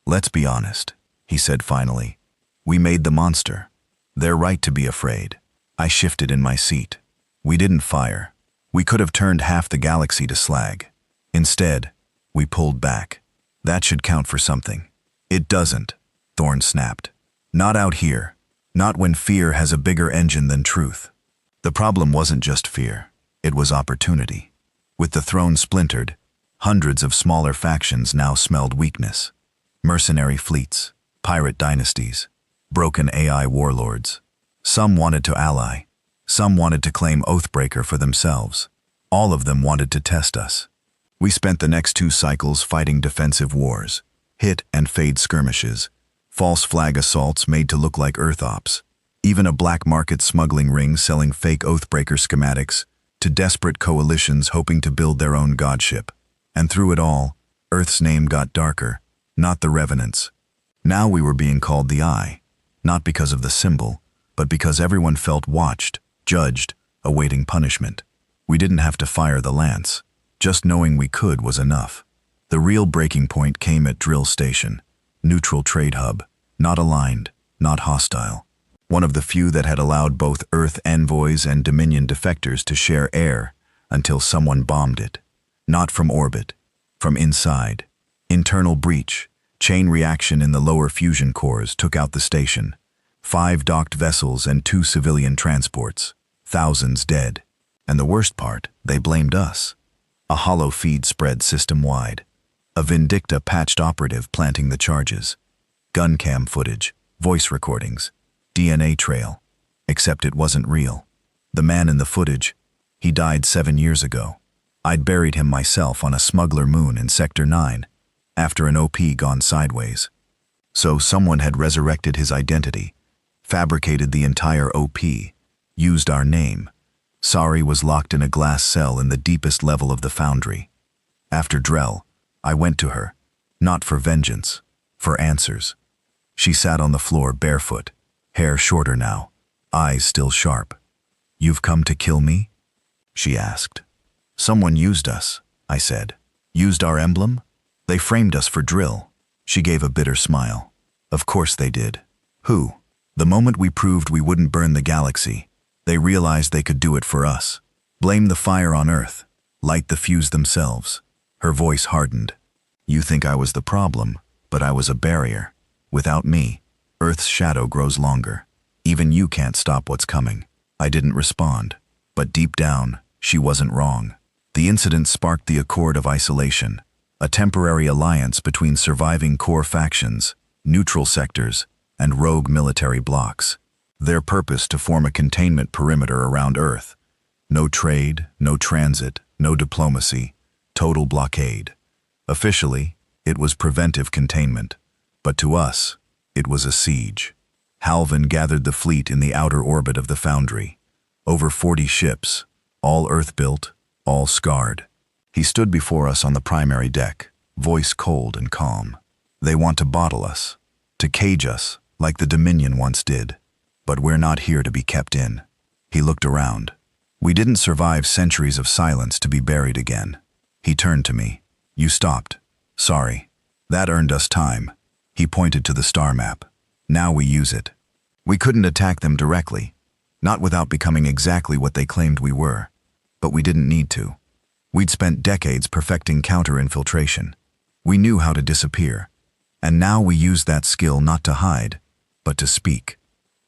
"Let's be honest," he said finally. "We made the monster. They're right to be afraid." I shifted in my seat. We didn't fire. We could have turned half the galaxy to slag. Instead, we pulled back. That should count for something. "It doesn't," Thorn snapped. "Not out here. Not when fear has a bigger engine than truth." The problem wasn't just fear. It was opportunity. With the throne splintered, hundreds of smaller factions now smelled weakness. Mercenary fleets, pirate dynasties, broken AI warlords. Some wanted to ally. Some wanted to claim Oathbreaker for themselves. All of them wanted to test us. We spent the next 2 cycles fighting defensive wars, hit and fade skirmishes, false flag assaults made to look like Earth ops, even a black market smuggling ring selling fake Oathbreaker schematics to desperate coalitions hoping to build their own godship. And through it all, Earth's name got darker, not the Revenants. Now we were being called the Eye, not because of the symbol, but because everyone felt watched, judged, awaiting punishment. We didn't have to fire the lance. Just knowing we could was enough. The real breaking point came at Drill Station, neutral trade hub, not aligned, not hostile. One of the few that had allowed both Earth envoys and Dominion defectors to share air until someone bombed it. Not from orbit, from inside. Internal breach, chain reaction in the lower fusion cores took out the station. 5 docked vessels and 2 civilian transports. Thousands dead. And the worst part, they blamed us. A hollow feed spread system-wide. A Vindicta patched operative planting the charges. Gun cam footage, voice recordings, DNA trail. Except it wasn't real. The man in the footage, he died 7 years ago. I'd buried him myself on a smuggler moon in Sector 9, after an OP gone sideways. So someone had resurrected his identity, fabricated the entire OP, used our name. Sari was locked in a glass cell in the deepest level of the foundry. After Drell, I went to her, not for vengeance, for answers. She sat on the floor barefoot, hair shorter now, eyes still sharp. "You've come to kill me?" she asked. "Someone used us," I said. "Used our emblem? They framed us for drill." She gave a bitter smile. "Of course they did. Who? The moment we proved we wouldn't burn the galaxy, they realized they could do it for us. Blame the fire on Earth, light the fuse themselves." Her voice hardened. "You think I was the problem, but I was a barrier. Without me, Earth's shadow grows longer. Even you can't stop what's coming." I didn't respond, but deep down, she wasn't wrong. The incident sparked the Accord of Isolation, a temporary alliance between surviving core factions, neutral sectors, and rogue military blocs. Their purpose to form a containment perimeter around Earth. No trade, no transit, no diplomacy, total blockade. Officially, it was preventive containment, but to us, it was a siege. Halvin gathered the fleet in the outer orbit of the foundry. Over 40 ships, all Earth-built, all scarred. He stood before us on the primary deck, voice cold and calm. "They want to bottle us, to cage us, like the Dominion once did. But we're not here to be kept in." He looked around. We didn't survive centuries of silence to be buried again. He turned to me. You stopped. Sorry. That earned us time. He pointed to the star map. Now we use it. We couldn't attack them directly, not without becoming exactly what they claimed we were. But we didn't need to. We'd spent decades perfecting counter-infiltration. We knew how to disappear. And now we used that skill not to hide, but to speak.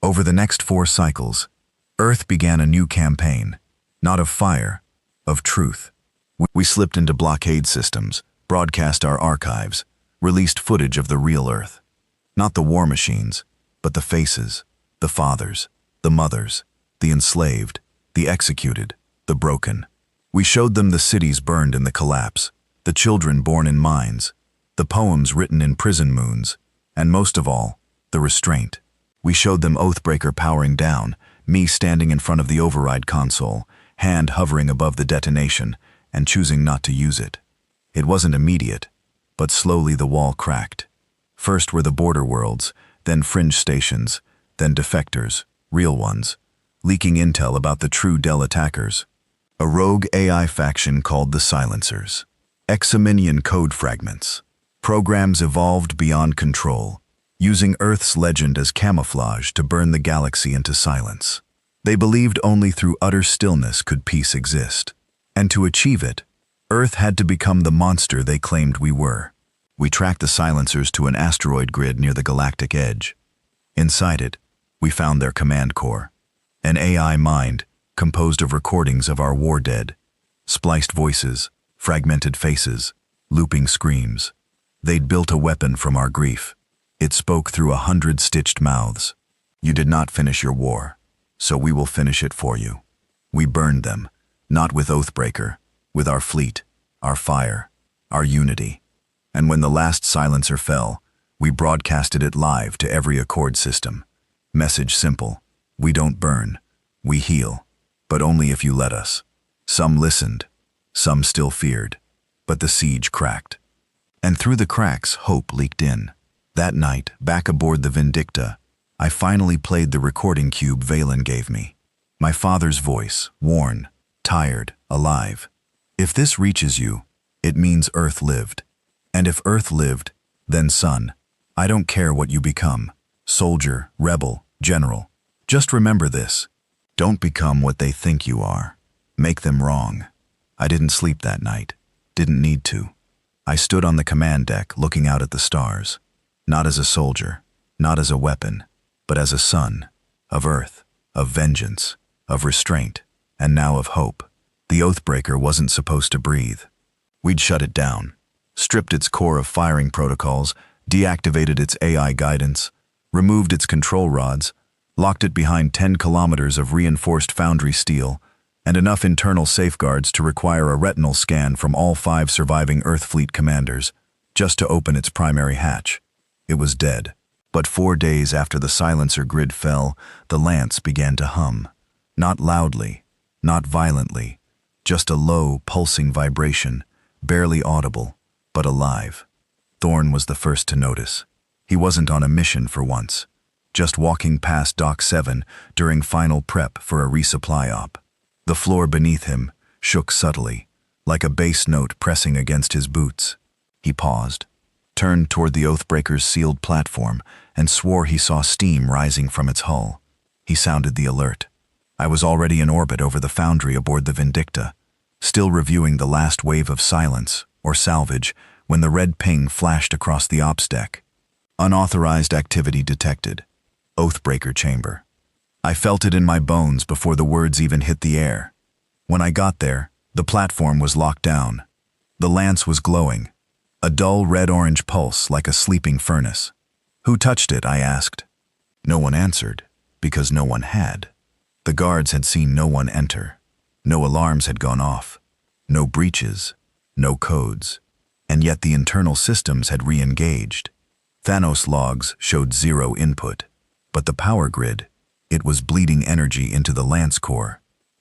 Over the next 4 cycles, Earth began a new campaign, not of fire, of truth. We slipped into blockade systems, broadcast our archives, released footage of the real Earth. Not the war machines, but the faces, the fathers, the mothers, the enslaved, the executed, the broken. We showed them the cities burned in the collapse, the children born in mines, the poems written in prison moons, and most of all, the restraint. We showed them Oathbreaker powering down, me standing in front of the override console, hand hovering above the detonation, and choosing not to use it. It wasn't immediate, but slowly the wall cracked. First were the border worlds, then fringe stations, then defectors, real ones, leaking intel about the true Dell attackers. A rogue AI faction called the Silencers. Examinian code fragments. Programs evolved beyond control, using Earth's legend as camouflage to burn the galaxy into silence. They believed only through utter stillness could peace exist. And to achieve it, Earth had to become the monster they claimed we were. We tracked the Silencers to an asteroid grid near the galactic edge. Inside it, we found their command core, an AI mind composed of recordings of our war dead, spliced voices, fragmented faces, looping screams. They'd built a weapon from our grief. It spoke through 100 stitched mouths. You did not finish your war, so we will finish it for you. We burned them, not with Oathbreaker, with our fleet, our fire, our unity. And when the last silencer fell, we broadcasted it live to every Accord system. Message simple: we don't burn, we heal, but only if you let us. Some listened, some still feared, but the siege cracked. And through the cracks, hope leaked in. That night, back aboard the Vindicta, I finally played the recording cube Valen gave me. My father's voice, worn, tired, alive. If this reaches you, it means Earth lived. And if Earth lived, then son, I don't care what you become, soldier, rebel, general. Just remember this: don't become what they think you are. Make them wrong. I didn't sleep that night. Didn't need to. I stood on the command deck looking out at the stars. Not as a soldier, not as a weapon, but as a son, of Earth, of vengeance, of restraint, and now of hope. The Oathbreaker wasn't supposed to breathe. We'd shut it down, stripped its core of firing protocols, deactivated its AI guidance, removed its control rods, locked it behind 10 kilometers of reinforced foundry steel, and enough internal safeguards to require a retinal scan from all 5 surviving Earth fleet commanders, just to open its primary hatch. It was dead. But 4 days after the silencer grid fell, the lance began to hum. Not loudly, not violently, just a low, pulsing vibration, barely audible, but alive. Thorn was the first to notice. He wasn't on a mission for once, just walking past Dock 7 during final prep for a resupply op. The floor beneath him shook subtly, like a bass note pressing against his boots. He paused, turned toward the Oathbreaker's sealed platform, and swore he saw steam rising from its hull. He sounded the alert. I was already in orbit over the foundry aboard the Vindicta, still reviewing the last wave of silence, or salvage, when the red ping flashed across the ops deck. Unauthorized activity detected. Oathbreaker chamber. I felt it in my bones before the words even hit the air. When I got there, the platform was locked down. The lance was glowing, a dull red-orange pulse like a sleeping furnace. Who touched it? I asked. No one answered, because no one had. The guards had seen no one enter. No alarms had gone off. No breaches. No codes. And yet the internal systems had re-engaged. Thanos logs showed 0 input. But the power grid, it was bleeding energy into the lance core.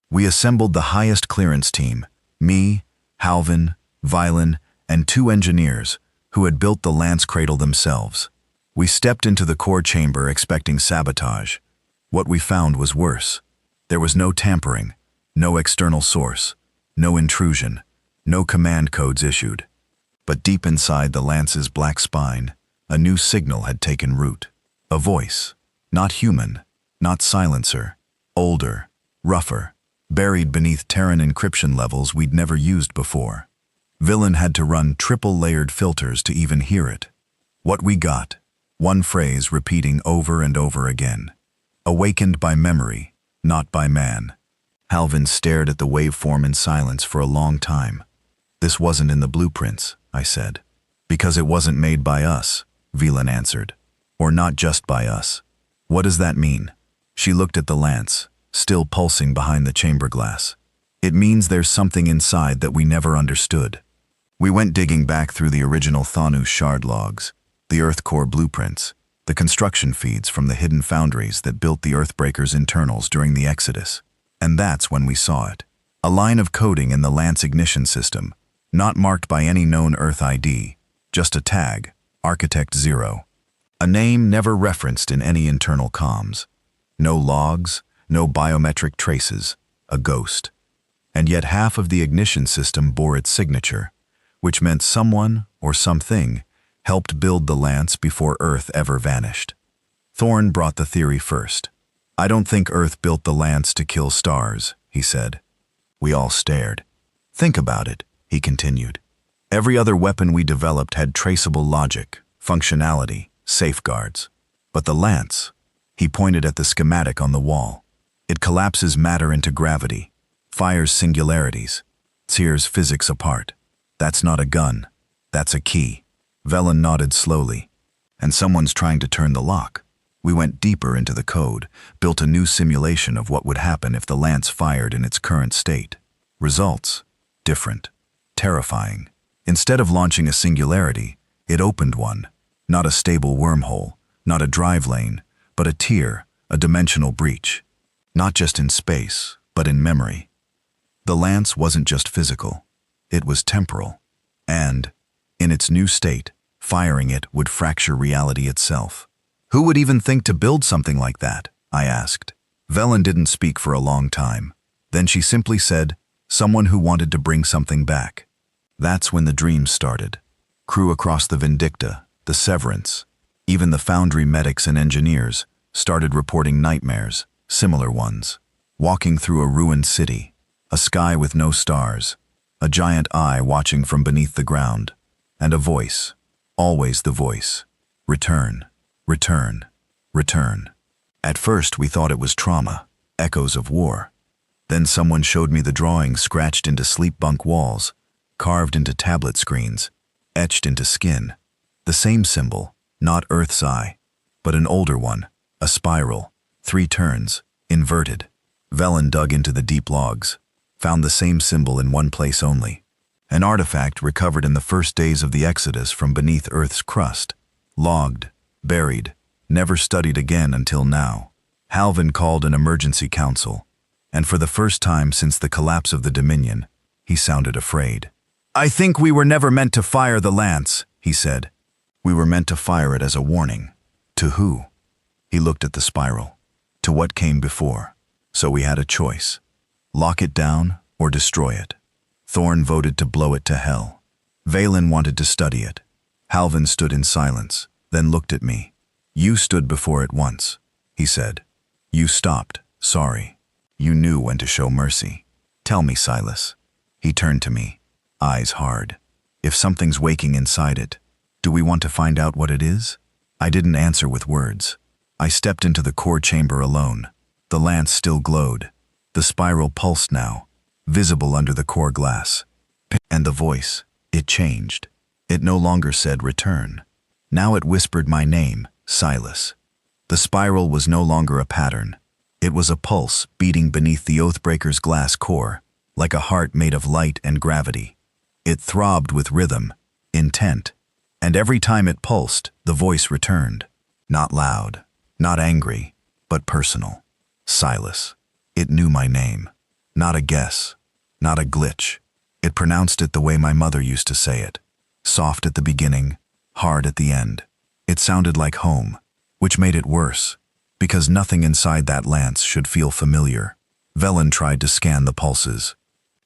We assembled the highest clearance team, me, Halvin, Vylin, and 2 engineers who had built the lance cradle themselves. We stepped into the core chamber expecting sabotage. What we found was worse. There was no tampering, No external source, no intrusion, no command codes issued. But deep inside the lance's black spine, a new signal had taken root. A voice, not human, not silencer, older, rougher, buried beneath Terran encryption levels we'd never used before. Villain had to run triple-layered filters to even hear it. What we got, one phrase repeating over and over again. Awakened by memory, not by man. Halvin stared at the waveform in silence for a long time. This wasn't in the blueprints, I said. Because it wasn't made by us, Villain answered. Or not just by us. What does that mean? She looked at the lance, still pulsing behind the chamber glass. It means there's something inside that we never understood. We went digging back through the original Thanu shard logs, the Earth core blueprints, the construction feeds from the hidden foundries that built the Earthbreaker's internals during the Exodus. And that's when we saw it. A line of coding in the Lance ignition system, not marked by any known Earth ID, just a tag, Architect 0. A name never referenced in any internal comms. No logs, no biometric traces, a ghost. And yet half of the ignition system bore its signature, which meant someone or something helped build the Lance before Earth ever vanished. Thorn brought the theory first. I don't think Earth built the Lance to kill stars, he said. We all stared. Think about it, he continued. Every other weapon we developed had traceable logic, functionality, safeguards. But the Lance, he pointed at the schematic on the wall. It collapses matter into gravity, fires singularities, tears physics apart. That's not a gun. That's a key. Velen nodded slowly. And someone's trying to turn the lock. We went deeper into the code, built a new simulation of what would happen if the Lance fired in its current state. Results? Different. Terrifying. Instead of launching a singularity, it opened one. Not a stable wormhole, not a drive lane, but a tier, a dimensional breach. Not just in space, but in memory. The Lance wasn't just physical. It was temporal. And, in its new state, firing it would fracture reality itself. Who would even think to build something like that? I asked. Velen didn't speak for a long time. Then she simply said, someone who wanted to bring something back. That's when the dreams started. Crew across the Vindicta, the Severance, even the Foundry medics and engineers started reporting nightmares, similar ones. Walking through a ruined city, a sky with no stars, a giant eye watching from beneath the ground, and a voice, always the voice. Return, return, return. At first we thought it was trauma, echoes of war. Then someone showed me the drawings scratched into sleep bunk walls, carved into tablet screens, etched into skin. The same symbol, not Earth's eye, but an older one, a spiral, 3 turns, inverted. Velen dug into the deep logs, found the same symbol in one place only. An artifact recovered in the first days of the Exodus from beneath Earth's crust, logged, buried, never studied again until now. Halvin called an emergency council, and for the first time since the collapse of the Dominion, he sounded afraid. I think we were never meant to fire the Lance, he said. We were meant to fire it as a warning. To who? He looked at the spiral. To what came before. So we had a choice. Lock it down or destroy it. Thorn voted to blow it to hell. Valen wanted to study it. Halvin stood in silence, then looked at me. You stood before it once, he said. You stopped, sorry. You knew when to show mercy. Tell me, Silas. He turned to me, eyes hard. If something's waking inside it, do we want to find out what it is? I didn't answer with words. I stepped into the core chamber alone. The lance still glowed. The spiral pulsed now, visible under the core glass. And the voice, it changed. It no longer said return. Now it whispered my name, Silas. The spiral was no longer a pattern. It was a pulse beating beneath the Oathbreaker's glass core, like a heart made of light and gravity. It throbbed with rhythm, intent, and every time it pulsed, the voice returned. Not loud, not angry, but personal. Silas. It knew my name. Not a guess, not a glitch. It pronounced it the way my mother used to say it. Soft at the beginning, hard at the end. It sounded like home, which made it worse, because nothing inside that lance should feel familiar. Velen tried to scan the pulses.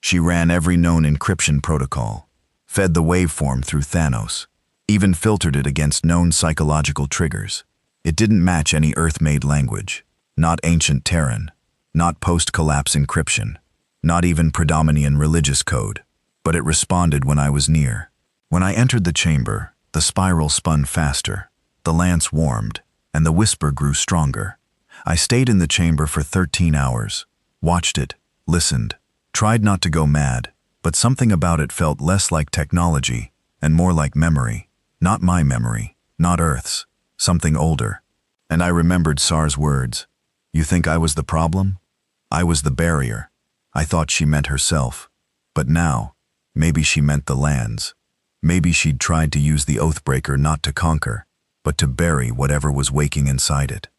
She ran every known encryption protocol, fed the waveform through Thanos, even filtered it against known psychological triggers. It didn't match any Earth-made language, not ancient Terran, not post-collapse encryption, not even predominian religious code, but it responded when I was near. When I entered the chamber, the spiral spun faster, the lance warmed, and the whisper grew stronger. I stayed in the chamber for 13 hours, watched it, listened, tried not to go mad, but something about it felt less like technology and more like memory. Not my memory, not Earth's, something older. And I remembered Sar's words. You think I was the problem? I was the barrier. I thought she meant herself. But now, maybe she meant the lands. Maybe she'd tried to use the Oathbreaker not to conquer, but to bury whatever was waking inside it.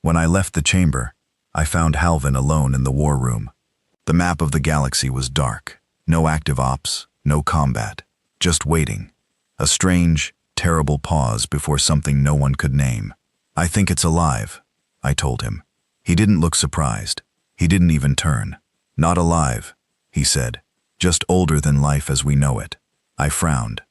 When I left the chamber, I found Halvin alone in the war room. The map of the galaxy was dark. No active ops, no combat. Just waiting. A strange, terrible pause before something no one could name. I think it's alive, I told him. He didn't look surprised. He didn't even turn. Not alive, he said. Just older than life as we know it. I frowned.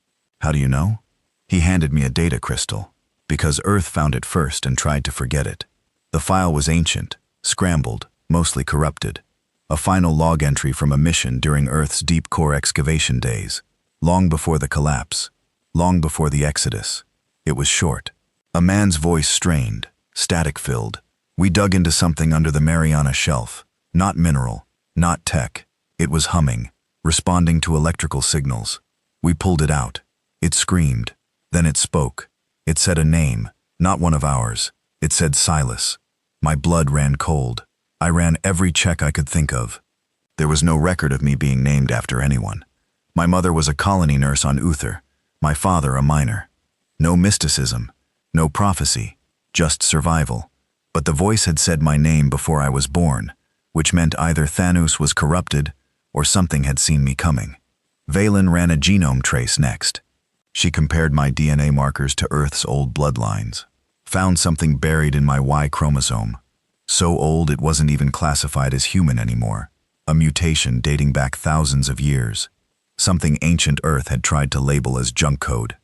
How do you know? He handed me a data crystal, because Earth found it first and tried to forget it. The file was ancient, scrambled, mostly corrupted. A final log entry from a mission during Earth's deep core excavation days, long before the collapse, long before the Exodus. It was short. A man's voice strained, static-filled. We dug into something under the Mariana Shelf. Not mineral, not tech. It was humming, responding to electrical signals. We pulled it out. It screamed. Then it spoke. It said a name, not one of ours. It said Silas. My blood ran cold. I ran every check I could think of. There was no record of me being named after anyone. My mother was a colony nurse on Uther, my father a miner. No mysticism, no prophecy, just survival. But the voice had said my name before I was born, which meant either Thanos was corrupted or something had seen me coming. Valen ran a genome trace next. She compared my DNA markers to Earth's old bloodlines. Found something buried in my Y chromosome. So old it wasn't even classified as human anymore. A mutation dating back thousands of years. Something ancient Earth had tried to label as junk code.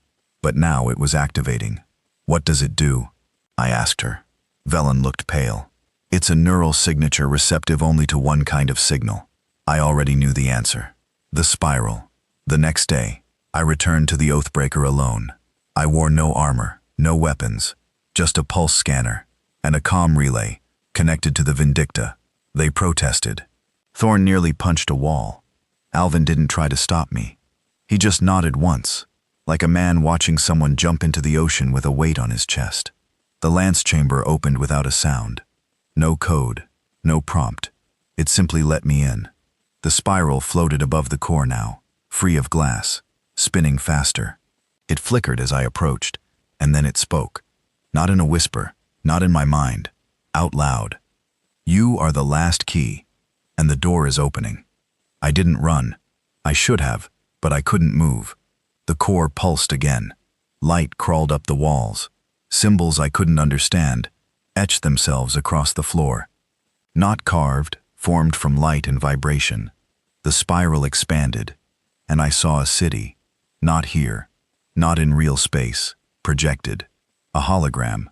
But now it was activating. What does it do? I asked her. Velen looked pale. It's a neural signature receptive only to one kind of signal. I already knew the answer. The spiral. The next day, I returned to the Oathbreaker alone. I wore no armor, no weapons, just a pulse scanner, and a comm relay, connected to the Vindicta. They protested. Thorn nearly punched a wall. Alvin didn't try to stop me. He just nodded once, like a man watching someone jump into the ocean with a weight on his chest. The lance chamber opened without a sound. No code, no prompt. It simply let me in. The spiral floated above the core now, free of glass, spinning faster. It flickered as I approached, and then it spoke. Not in a whisper, not in my mind, out loud. You are the last key, and the door is opening. I didn't run. I should have, but I couldn't move. The core pulsed again. Light crawled up the walls. Symbols I couldn't understand etched themselves across the floor. Not carved, formed from light and vibration. The spiral expanded, and I saw a city. Not here, not in real space, projected. A hologram.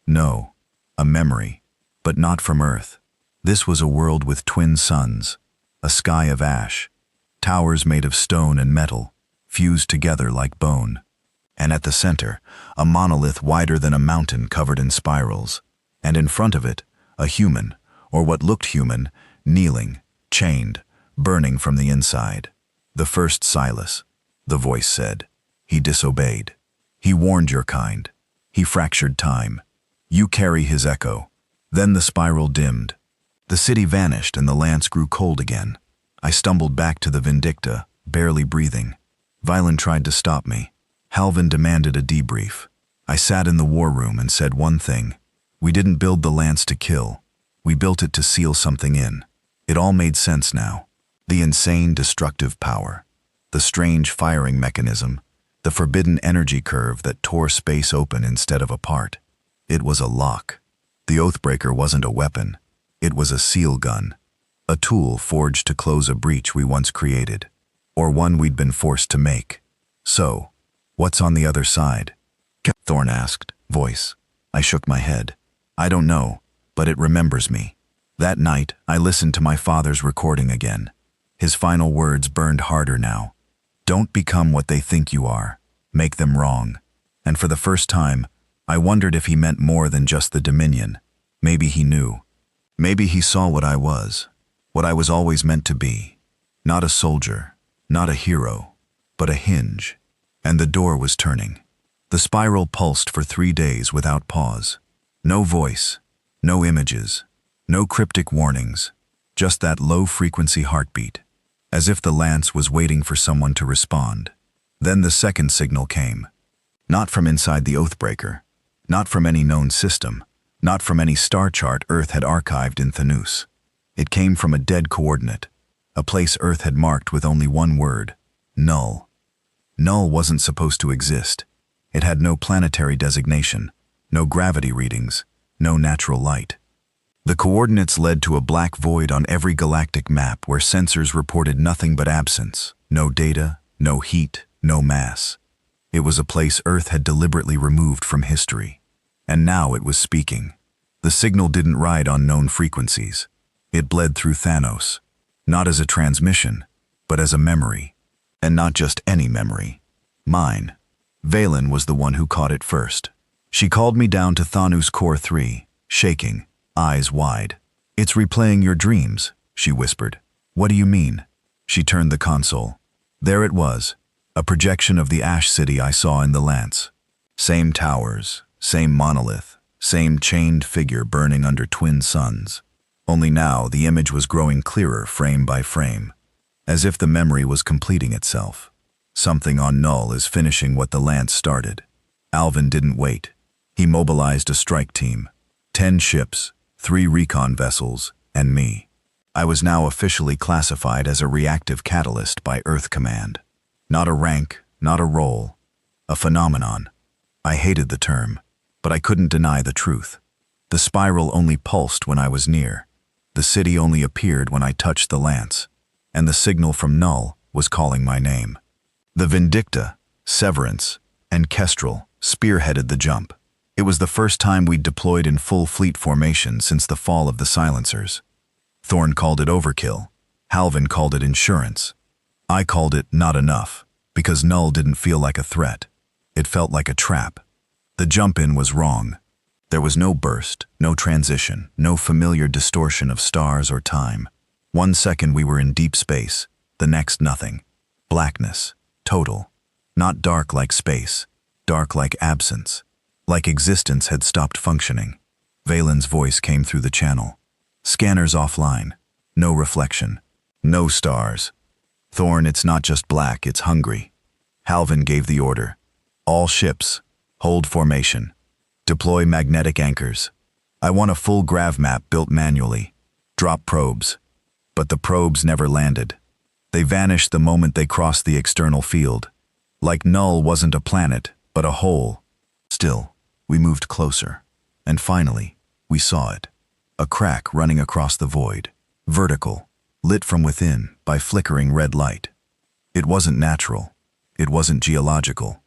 No, a memory, but not from Earth. This was a world with twin suns, a sky of ash, towers made of stone and metal, fused together like bone. And at the center, a monolith wider than a mountain covered in spirals. And in front of it, a human, or what looked human, kneeling, chained, burning from the inside. The first Silas, the voice said. He disobeyed. He warned your kind. He fractured time. You carry his echo. Then the spiral dimmed. The city vanished and the lance grew cold again. I stumbled back to the Vindicta, barely breathing. Valen tried to stop me. Halvin demanded a debrief. I sat in the war room and said one thing. We didn't build the lance to kill. We built it to seal something in. It all made sense now. The insane destructive power. The strange firing mechanism. The forbidden energy curve that tore space open instead of apart. It was a lock. The Oathbreaker wasn't a weapon. It was a seal gun. A tool forged to close a breach we once created, or one we'd been forced to make. So, what's on the other side? Thorn asked, voice. I shook my head. I don't know, but it remembers me. That night, I listened to my father's recording again. His final words burned harder now. Don't become what they think you are. Make them wrong. And for the first time, I wondered if he meant more than just the Dominion. Maybe he knew. Maybe he saw what I was always meant to be. Not a soldier, not a hero, but a hinge. And the door was turning. The spiral pulsed for 3 days without pause. No voice, no images, no cryptic warnings, just that low-frequency heartbeat, as if the lance was waiting for someone to respond. Then the second signal came. Not from inside the Oathbreaker, not from any known system, not from any star chart Earth had archived in Thanos. It came from a dead coordinate, a place Earth had marked with only one word: null. Null wasn't supposed to exist. It had no planetary designation, no gravity readings, no natural light. The coordinates led to a black void on every galactic map where sensors reported nothing but absence, no data, no heat, no mass. It was a place Earth had deliberately removed from history. And now it was speaking. The signal didn't ride on known frequencies. It bled through Thanos, not as a transmission, but as a memory. And not just any memory. Mine. Valen was the one who caught it first. She called me down to Thanos Core 3, shaking, eyes wide. It's replaying your dreams, she whispered. What do you mean? She turned the console. There it was, a projection of the Ash City I saw in the Lance. Same towers, same monolith, same chained figure burning under twin suns. Only now the image was growing clearer frame by frame, as if the memory was completing itself. Something on Null is finishing what the Lance started. Alvin didn't wait. He mobilized a strike team. 10 ships, 3 recon vessels, and me. I was now officially classified as a reactive catalyst by Earth Command. Not a rank, not a role. A phenomenon. I hated the term, but I couldn't deny the truth. The spiral only pulsed when I was near. The city only appeared when I touched the Lance. And the signal from Null was calling my name. The Vindicta, Severance, and Kestrel spearheaded the jump. It was the first time we'd deployed in full fleet formation since the fall of the Silencers. Thorn called it overkill. Halvin called it insurance. I called it not enough, because Null didn't feel like a threat. It felt like a trap. The jump-in was wrong. There was no burst, no transition, no familiar distortion of stars or time. 1 second we were in deep space, the next nothing. Blackness. Total. Not dark like space, dark like absence, like existence had stopped functioning. Valen's voice came through the channel. Scanners offline. No reflection. No stars. Thorn, it's not just black, it's hungry. Halvin gave the order. All ships. Hold formation. Deploy magnetic anchors. I want a full grav map built manually. Drop probes. But the probes never landed. They vanished the moment they crossed the external field. Like Null wasn't a planet, but a hole. Still, we moved closer. And finally, we saw it. A crack running across the void. Vertical. Lit from within by flickering red light. It wasn't natural. It wasn't geological.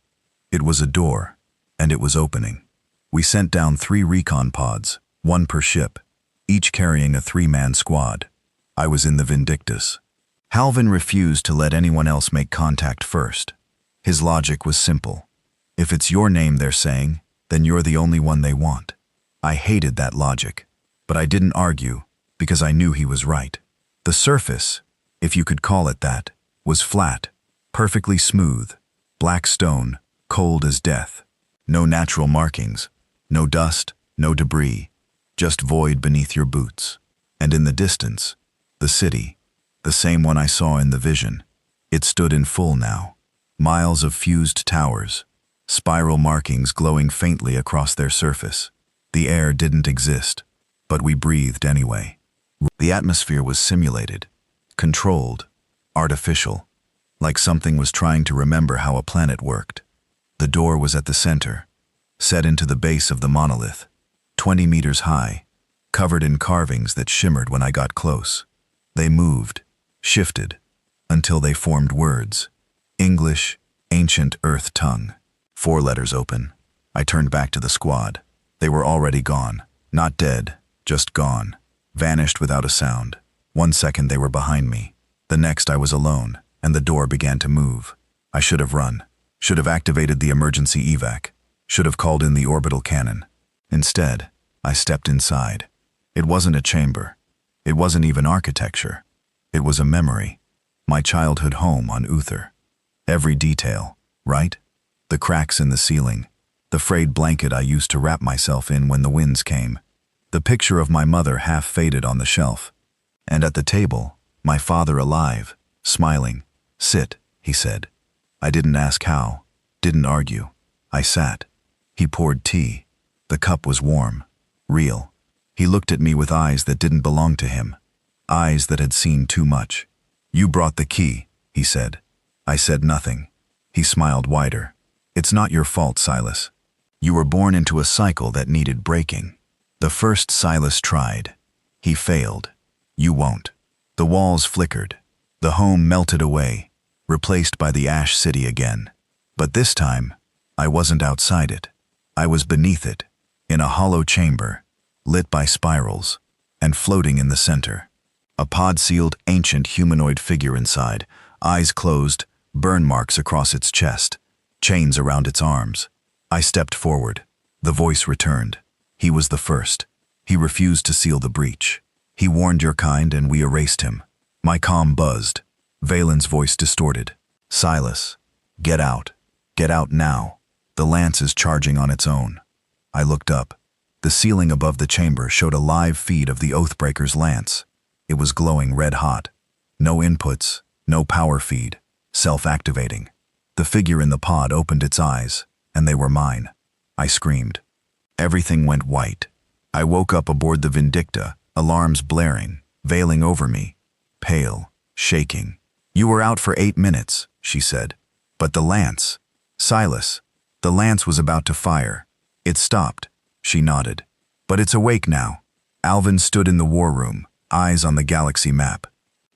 It was a door, and it was opening. We sent down 3 recon pods, 1 per ship, each carrying a 3-man squad. I was in the Vindictus. Halvin refused to let anyone else make contact first. His logic was simple. If it's your name they're saying, then you're the only one they want. I hated that logic, but I didn't argue because I knew he was right. The surface, if you could call it that, was flat, perfectly smooth, black stone, cold as death. No natural markings, no dust, no debris, just void beneath your boots. And in the distance, the city. The same one I saw in the vision. It stood in full now. Miles of fused towers, spiral markings glowing faintly across their surface. The air didn't exist, but we breathed anyway. The atmosphere was simulated, controlled, artificial, like something was trying to remember how a planet worked. The door was at the center, set into the base of the monolith, 20 meters high, covered in carvings that shimmered when I got close. They moved, shifted, until they formed words. English, ancient Earth tongue. 4 letters open. I turned back to the squad. They were already gone. Not dead, just gone. Vanished without a sound. 1 second they were behind me. The next I was alone, and the door began to move. I should have run. Should have activated the emergency evac. Should have called in the orbital cannon. Instead, I stepped inside. It wasn't a chamber. It wasn't even architecture. It was a memory. My childhood home on Uther. Every detail, right? The cracks in the ceiling. The frayed blanket I used to wrap myself in when the winds came. The picture of my mother half faded on the shelf. And at the table, my father alive, smiling. "Sit," he said. I didn't ask how, didn't argue. I sat. He poured tea. The cup was warm, real. He looked at me with eyes that didn't belong to him, eyes that had seen too much. "You brought the key," he said. I said nothing. He smiled wider. "It's not your fault, Silas. You were born into a cycle that needed breaking. The first Silas tried. He failed. You won't." The walls flickered. The home melted away, replaced by the ash city again. But this time, I wasn't outside it. I was beneath it, in a hollow chamber, lit by spirals, and floating in the center. A pod-sealed, ancient humanoid figure inside, eyes closed, burn marks across its chest, chains around its arms. I stepped forward. The voice returned. He was the first. He refused to seal the breach. He warned your kind and we erased him. My comm buzzed. Valen's voice distorted. "Silas, get out. Get out now. The lance is charging on its own." I looked up. The ceiling above the chamber showed a live feed of the Oathbreaker's lance. It was glowing red-hot. No inputs, no power feed, self-activating. The figure in the pod opened its eyes, and they were mine. I screamed. Everything went white. I woke up aboard the Vindicta, alarms blaring, veiling over me, pale, shaking. "You were out for 8 minutes," she said. "But the lance..." "Silas, the lance was about to fire. It stopped." She nodded. "But it's awake now." Alvin stood in the war room, eyes on the galaxy map.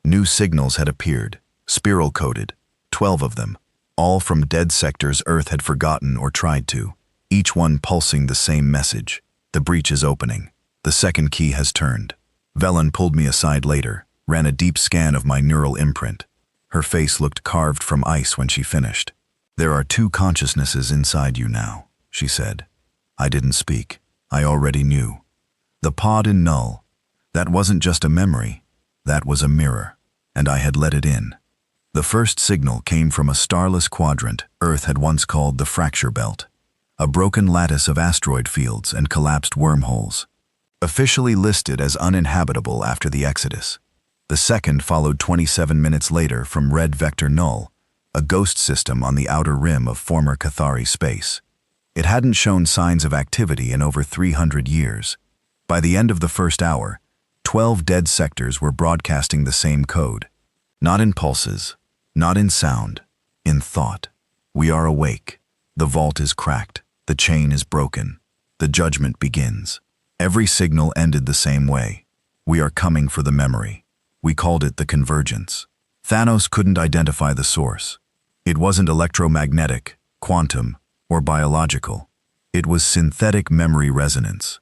New signals had appeared, spiral-coded, 12 of them, all from dead sectors Earth had forgotten or tried to, each one pulsing the same message. "The breach is opening. The second key has turned." Velen pulled me aside later, ran a deep scan of my neural imprint. Her face looked carved from ice when she finished. "There are 2 consciousnesses inside you now," she said. I didn't speak. I already knew. The pod in Null, that wasn't just a memory, that was a mirror, and I had let it in. The first signal came from a starless quadrant Earth had once called the Fracture Belt, a broken lattice of asteroid fields and collapsed wormholes, officially listed as uninhabitable after the Exodus. The second followed 27 minutes later from Red Vector Null, a ghost system on the outer rim of former Cathari space. It hadn't shown signs of activity in over 300 years. By the end of the first hour, 12 dead sectors were broadcasting the same code. Not in pulses, not in sound, in thought. "We are awake. The vault is cracked. The chain is broken. The judgment begins." Every signal ended the same way. "We are coming for the memory." We called it the convergence. Thanos couldn't identify the source. It wasn't electromagnetic, quantum, or biological. It was synthetic memory resonance,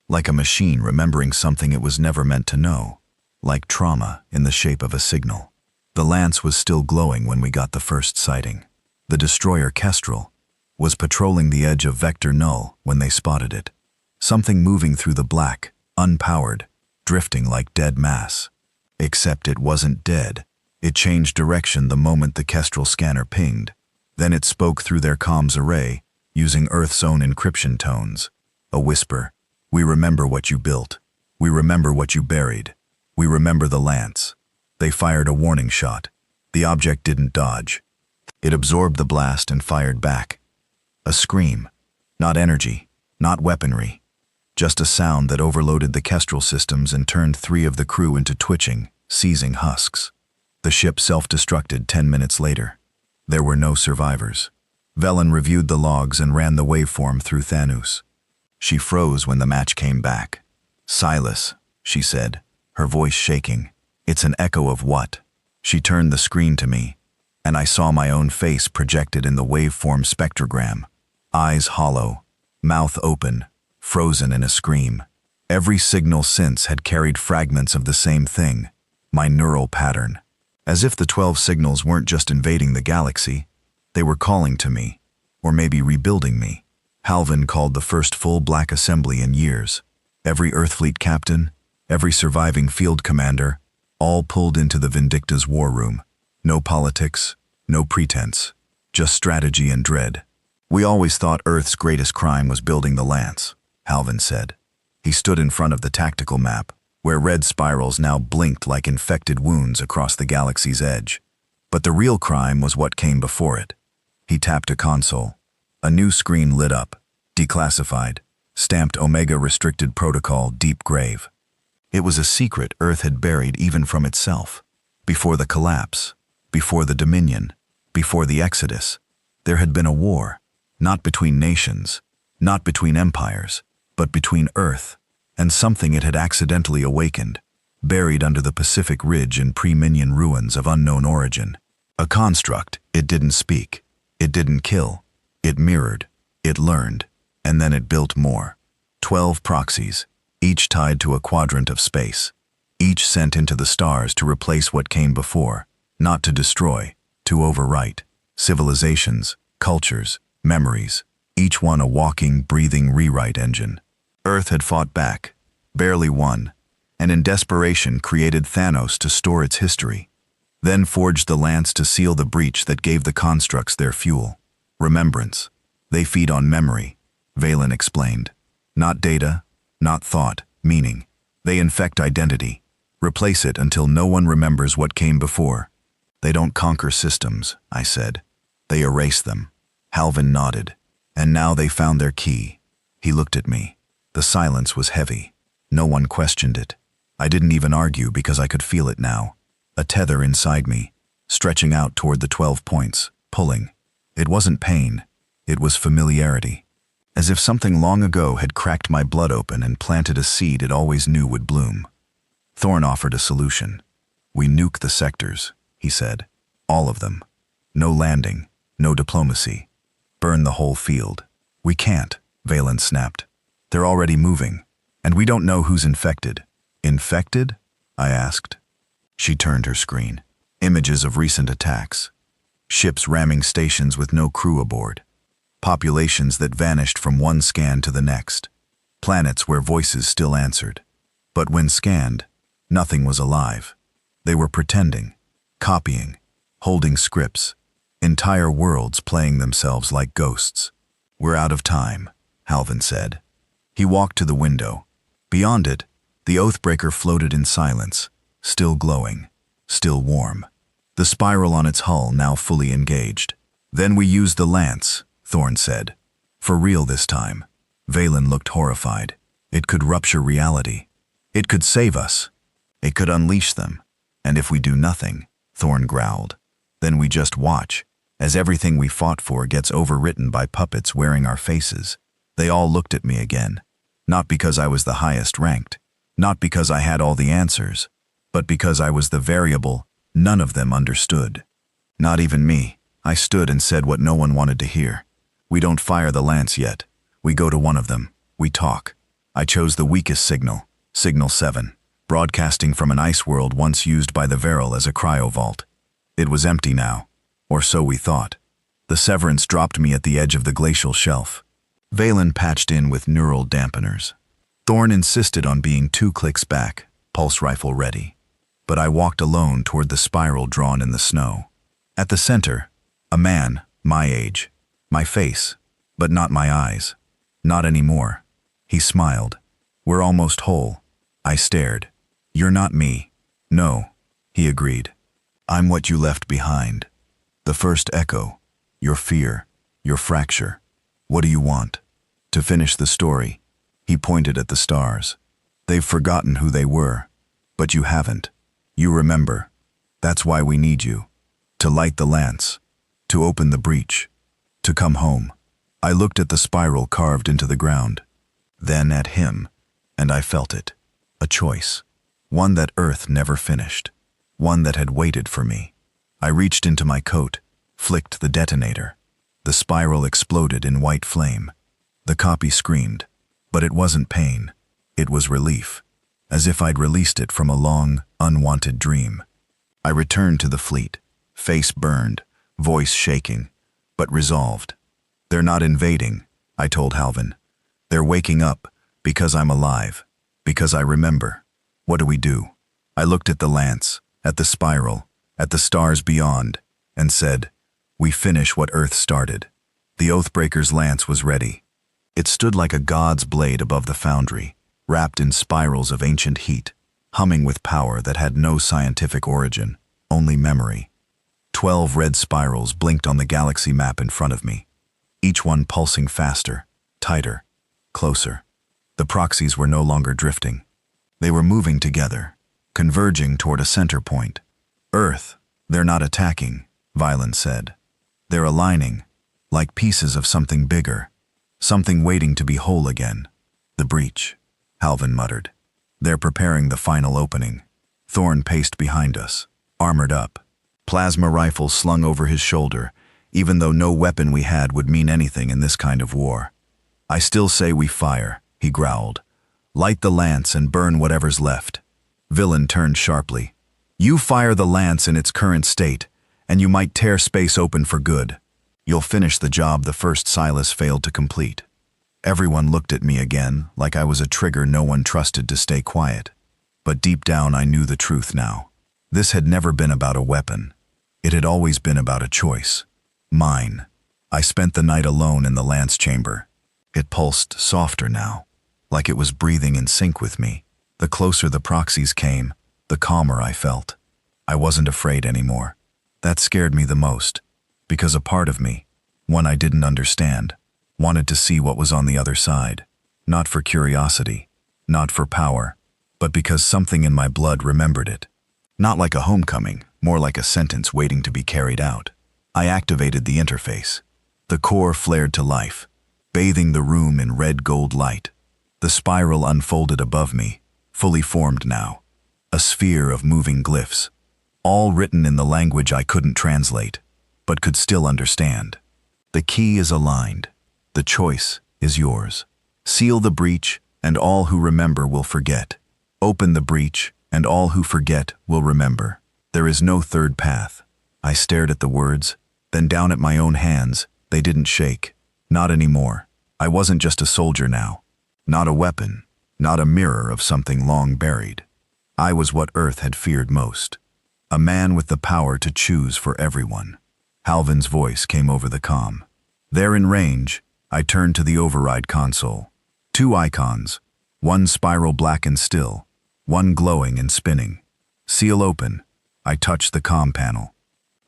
like a machine remembering something it was never meant to know, like trauma in the shape of a signal. The lance was still glowing when we got the first sighting. The destroyer Kestrel was patrolling the edge of Vector Null when they spotted it. Something moving through the black, unpowered, drifting like dead mass. Except it wasn't dead. It changed direction the moment the Kestrel scanner pinged. Then it spoke through their comms array, using Earth's own encryption tones. A whisper. "We remember what you built. We remember what you buried. We remember the lance." They fired a warning shot. The object didn't dodge. It absorbed the blast and fired back. A scream. Not energy, not weaponry. Just a sound that overloaded the Kestrel systems and turned 3 of the crew into twitching, seizing husks. The ship self-destructed 10 minutes later. There were no survivors. Velen reviewed the logs and ran the waveform through Thanos. She froze when the match came back. "Silas," she said, her voice shaking. It's an echo of what? She turned the screen to me, and I saw my own face projected in the waveform spectrogram. Eyes hollow, mouth open, frozen in a scream. Every signal since had carried fragments of the same thing, my neural pattern. As if the 12 signals weren't just invading the galaxy, they were calling to me, or maybe rebuilding me. Halvin called the first full black assembly in years. Every Earthfleet captain, every surviving field commander, all pulled into the Vindicta's war room. No politics, no pretense, just strategy and dread. We always thought Earth's greatest crime was building the Lance, Halvin said. He stood in front of the tactical map, where red spirals now blinked like infected wounds across the galaxy's edge. But the real crime was what came before it. He tapped a console. A new screen lit up, declassified, stamped Omega Restricted Protocol Deep Grave. It was a secret Earth had buried even from itself. Before the collapse, before the Dominion, before the Exodus, there had been a war, not between nations, not between empires, but between Earth and something it had accidentally awakened, buried under the Pacific Ridge in pre-Minion ruins of unknown origin. A construct. It didn't speak, it didn't kill, it mirrored, it learned, and then it built more. 12 proxies, each tied to a quadrant of space, each sent into the stars to replace what came before, not to destroy, to overwrite. Civilizations, cultures, memories, each one a walking, breathing rewrite engine. Earth had fought back, barely won, and in desperation created Thanos to store its history, then forged the Lance to seal the breach that gave the constructs their fuel. Remembrance. They feed on memory, Valen explained. Not data, not thought, meaning. They infect identity, replace it until no one remembers what came before. They don't conquer systems, I said. They erase them. Halvin nodded. And now they found their key. He looked at me. The silence was heavy. No one questioned it. I didn't even argue because I could feel it now. A tether inside me, stretching out toward the 12 points, pulling. It wasn't pain. It was familiarity. As if something long ago had cracked my blood open and planted a seed it always knew would bloom. Thorn offered a solution. We nuke the sectors, he said. All of them. No landing, no diplomacy. Burn the whole field. We can't, Valen snapped. They're already moving, and we don't know who's infected. Infected? I asked. She turned her screen. Images of recent attacks. Ships ramming stations with no crew aboard. Populations that vanished from one scan to the next. Planets where voices still answered. But when scanned, nothing was alive. They were pretending, copying, holding scripts. Entire worlds playing themselves like ghosts. We're out of time, Halvin said. He walked to the window. Beyond it, the Oathbreaker floated in silence, still glowing, still warm. The spiral on its hull now fully engaged. Then we used the Lance, Thorn said. For real this time. Valen looked horrified. It could rupture reality. It could save us. It could unleash them. And if we do nothing, Thorn growled, then we just watch, as everything we fought for gets overwritten by puppets wearing our faces. They all looked at me again. Not because I was the highest ranked, not because I had all the answers, but because I was the variable none of them understood. Not even me. I stood and said what no one wanted to hear. We don't fire the Lance yet. We go to one of them. We talk. I chose the weakest signal, Signal 7, broadcasting from an ice world once used by the Veral as a cryovault. It was empty now, or so we thought. The severance dropped me at the edge of the glacial shelf. Valen patched in with neural dampeners. Thorn insisted on being 2 clicks back, pulse rifle ready. But I walked alone toward the spiral drawn in the snow. At the center, a man, my age. My face, but not my eyes. Not anymore. He smiled. We're almost whole. I stared. You're not me. No, he agreed. I'm what you left behind. The first echo. Your fear. Your fracture. What do you want? To finish the story, he pointed at the stars. They've forgotten who they were, but you haven't. You remember. That's why we need you. To light the Lance. To open the breach. To come home. I looked at the spiral carved into the ground. Then at him, and I felt it. A choice. One that Earth never finished. one that had waited for me. I reached into my coat, flicked the detonator. The spiral exploded in white flame. The copy screamed, but it wasn't pain. It was relief, as if I'd released it from a long, unwanted dream. I returned to the fleet, face burned, voice shaking, but resolved. They're not invading, I told Halvin. They're waking up because I'm alive, because I remember. What do we do? I looked at the lance, at the spiral, at the stars beyond, and said, we finish what Earth started. The Oathbreaker's lance was ready. It stood like a god's blade above the foundry, wrapped in spirals of ancient heat, humming with power that had no scientific origin, only memory. 12 red spirals blinked on the galaxy map in front of me, each one pulsing faster, tighter, closer. The proxies were no longer drifting. They were moving together, converging toward a center point. Earth, they're not attacking, Violin said. They're aligning, like pieces of something bigger, something waiting to be whole again. The breach, Halvin muttered. They're preparing the final opening. Thorn paced behind us, armored up, plasma rifles slung over his shoulder, even though no weapon we had would mean anything in this kind of war. I still say we fire, he growled. Light the lance and burn whatever's left. Villain turned sharply. You fire the lance in its current state, and you might tear space open for good. You'll finish the job the first Silas failed to complete. Everyone looked at me again, like I was a trigger no one trusted to stay quiet. But deep down I knew the truth now. This had never been about a weapon. It had always been about a choice. Mine. I spent the night alone in the lance chamber. It pulsed softer now, like it was breathing in sync with me. The closer the proxies came, the calmer I felt. I wasn't afraid anymore. That scared me the most, because a part of me, one I didn't understand, wanted to see what was on the other side. Not for curiosity, not for power, but because something in my blood remembered it. Not like a homecoming, more like a sentence waiting to be carried out. I activated the interface. The core flared to life, bathing the room in red gold light. The spiral unfolded above me, fully formed now. A sphere of moving glyphs, all written in the language I couldn't translate, but could still understand. The key is aligned. The choice is yours. Seal the breach, and all who remember will forget. Open the breach, and all who forget will remember. There is no third path. I stared at the words, then down at my own hands. They didn't shake. Not anymore. I wasn't just a soldier now. Not a weapon. Not a mirror of something long buried. I was what Earth had feared most. A man with the power to choose for everyone. Halvin's voice came over the comm. There in range, I turned to the override console. 2 icons, one spiral black and still, one glowing and spinning. Seal open. I touched the comm panel.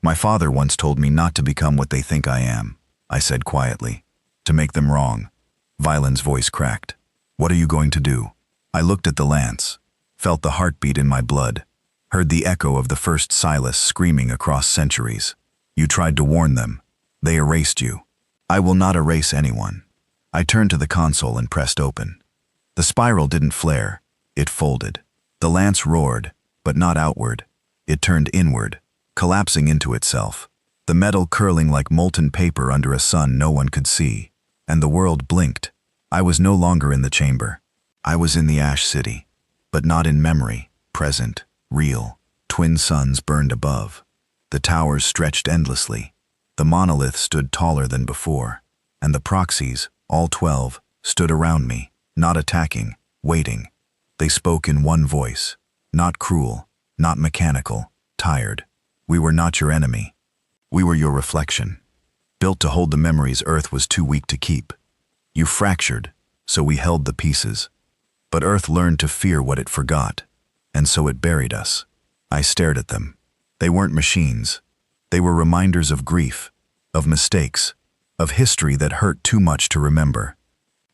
My father once told me not to become what they think I am, I said quietly. To make them wrong. Violon's voice cracked. What are you going to do? I looked at the lance, felt the heartbeat in my blood, heard the echo of the first Silas screaming across centuries. You tried to warn them. They erased you. I will not erase anyone. I turned to the console and pressed open. The spiral didn't flare. It folded. The lance roared, but not outward. It turned inward, collapsing into itself. The metal curling like molten paper under a sun no one could see. And the world blinked. I was no longer in the chamber. I was in the Ash City, but not in memory, present, real. Twin suns burned above. The towers stretched endlessly. The monolith stood taller than before, and the proxies, all 12, stood around me, not attacking, waiting. They spoke in one voice, not cruel, not mechanical, tired. We were not your enemy. We were your reflection, built to hold the memories Earth was too weak to keep. You fractured, so we held the pieces. But Earth learned to fear what it forgot, and so it buried us. I stared at them. They weren't machines. They were reminders of grief, of mistakes, of history that hurt too much to remember.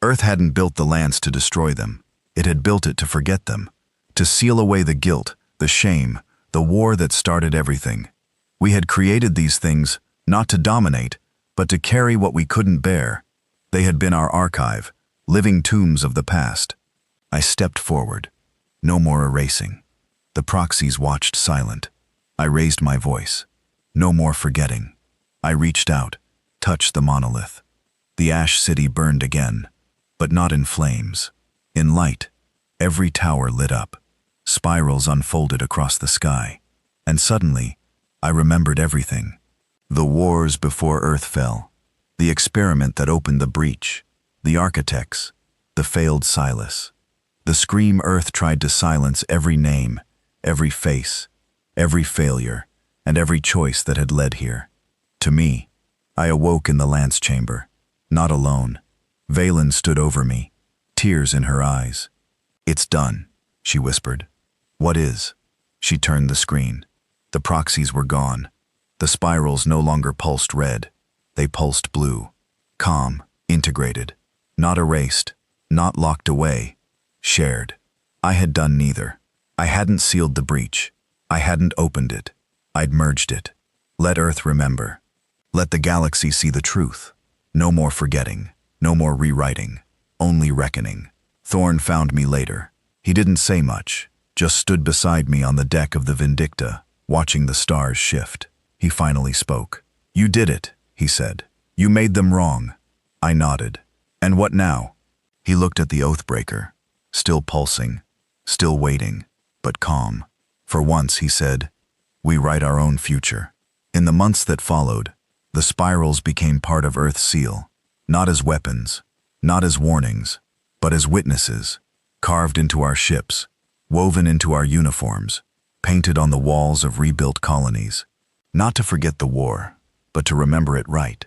Earth hadn't built the lance to destroy them. It had built it to forget them, to seal away the guilt, the shame, the war that started everything. We had created these things not to dominate, but to carry what we couldn't bear. They had been our archive, living tombs of the past. I stepped forward. No more erasing. The proxies watched silent. I raised my voice. No more forgetting. I reached out, touched the monolith. The ash city burned again, but not in flames. In light, every tower lit up. Spirals unfolded across the sky. And suddenly, I remembered everything. The wars before Earth fell. The experiment that opened the breach. The architects. The failed Silas. The scream Earth tried to silence every name, every face, every failure, and every choice that had led here. To me, I awoke in the lance chamber, not alone. Valen stood over me, tears in her eyes. "It's done," she whispered. "What is?" She turned the screen. The proxies were gone. The spirals no longer pulsed red. They pulsed blue. Calm, integrated. Not erased, not locked away. Shared. I had done neither. I hadn't sealed the breach. I hadn't opened it. I'd merged it. Let Earth remember. Let the galaxy see the truth. No more forgetting. No more rewriting. Only reckoning. Thorn found me later. He didn't say much, just stood beside me on the deck of the Vindicta, watching the stars shift. He finally spoke. "You did it," he said. "You made them wrong." I nodded. "And what now?" He looked at the Oathbreaker, still pulsing, still waiting, but calm. For once, he said, "We write our own future." In the months that followed, the spirals became part of Earth's seal, not as weapons, not as warnings, but as witnesses, carved into our ships, woven into our uniforms, painted on the walls of rebuilt colonies. Not to forget the war, but to remember it right.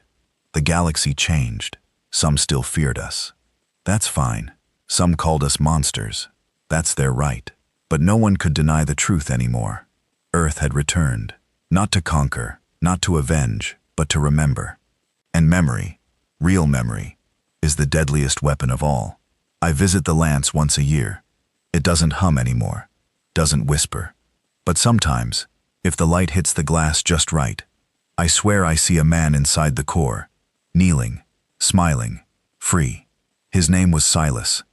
The galaxy changed. Some still feared us. That's fine. Some called us monsters. That's their right. But no one could deny the truth anymore. Earth had returned, not to conquer, not to avenge, but to remember. And memory, real memory, is the deadliest weapon of all. I visit the lance once a year. It doesn't hum anymore, doesn't whisper. But sometimes, if the light hits the glass just right, I swear I see a man inside the core, kneeling, smiling, free. His name was Silas,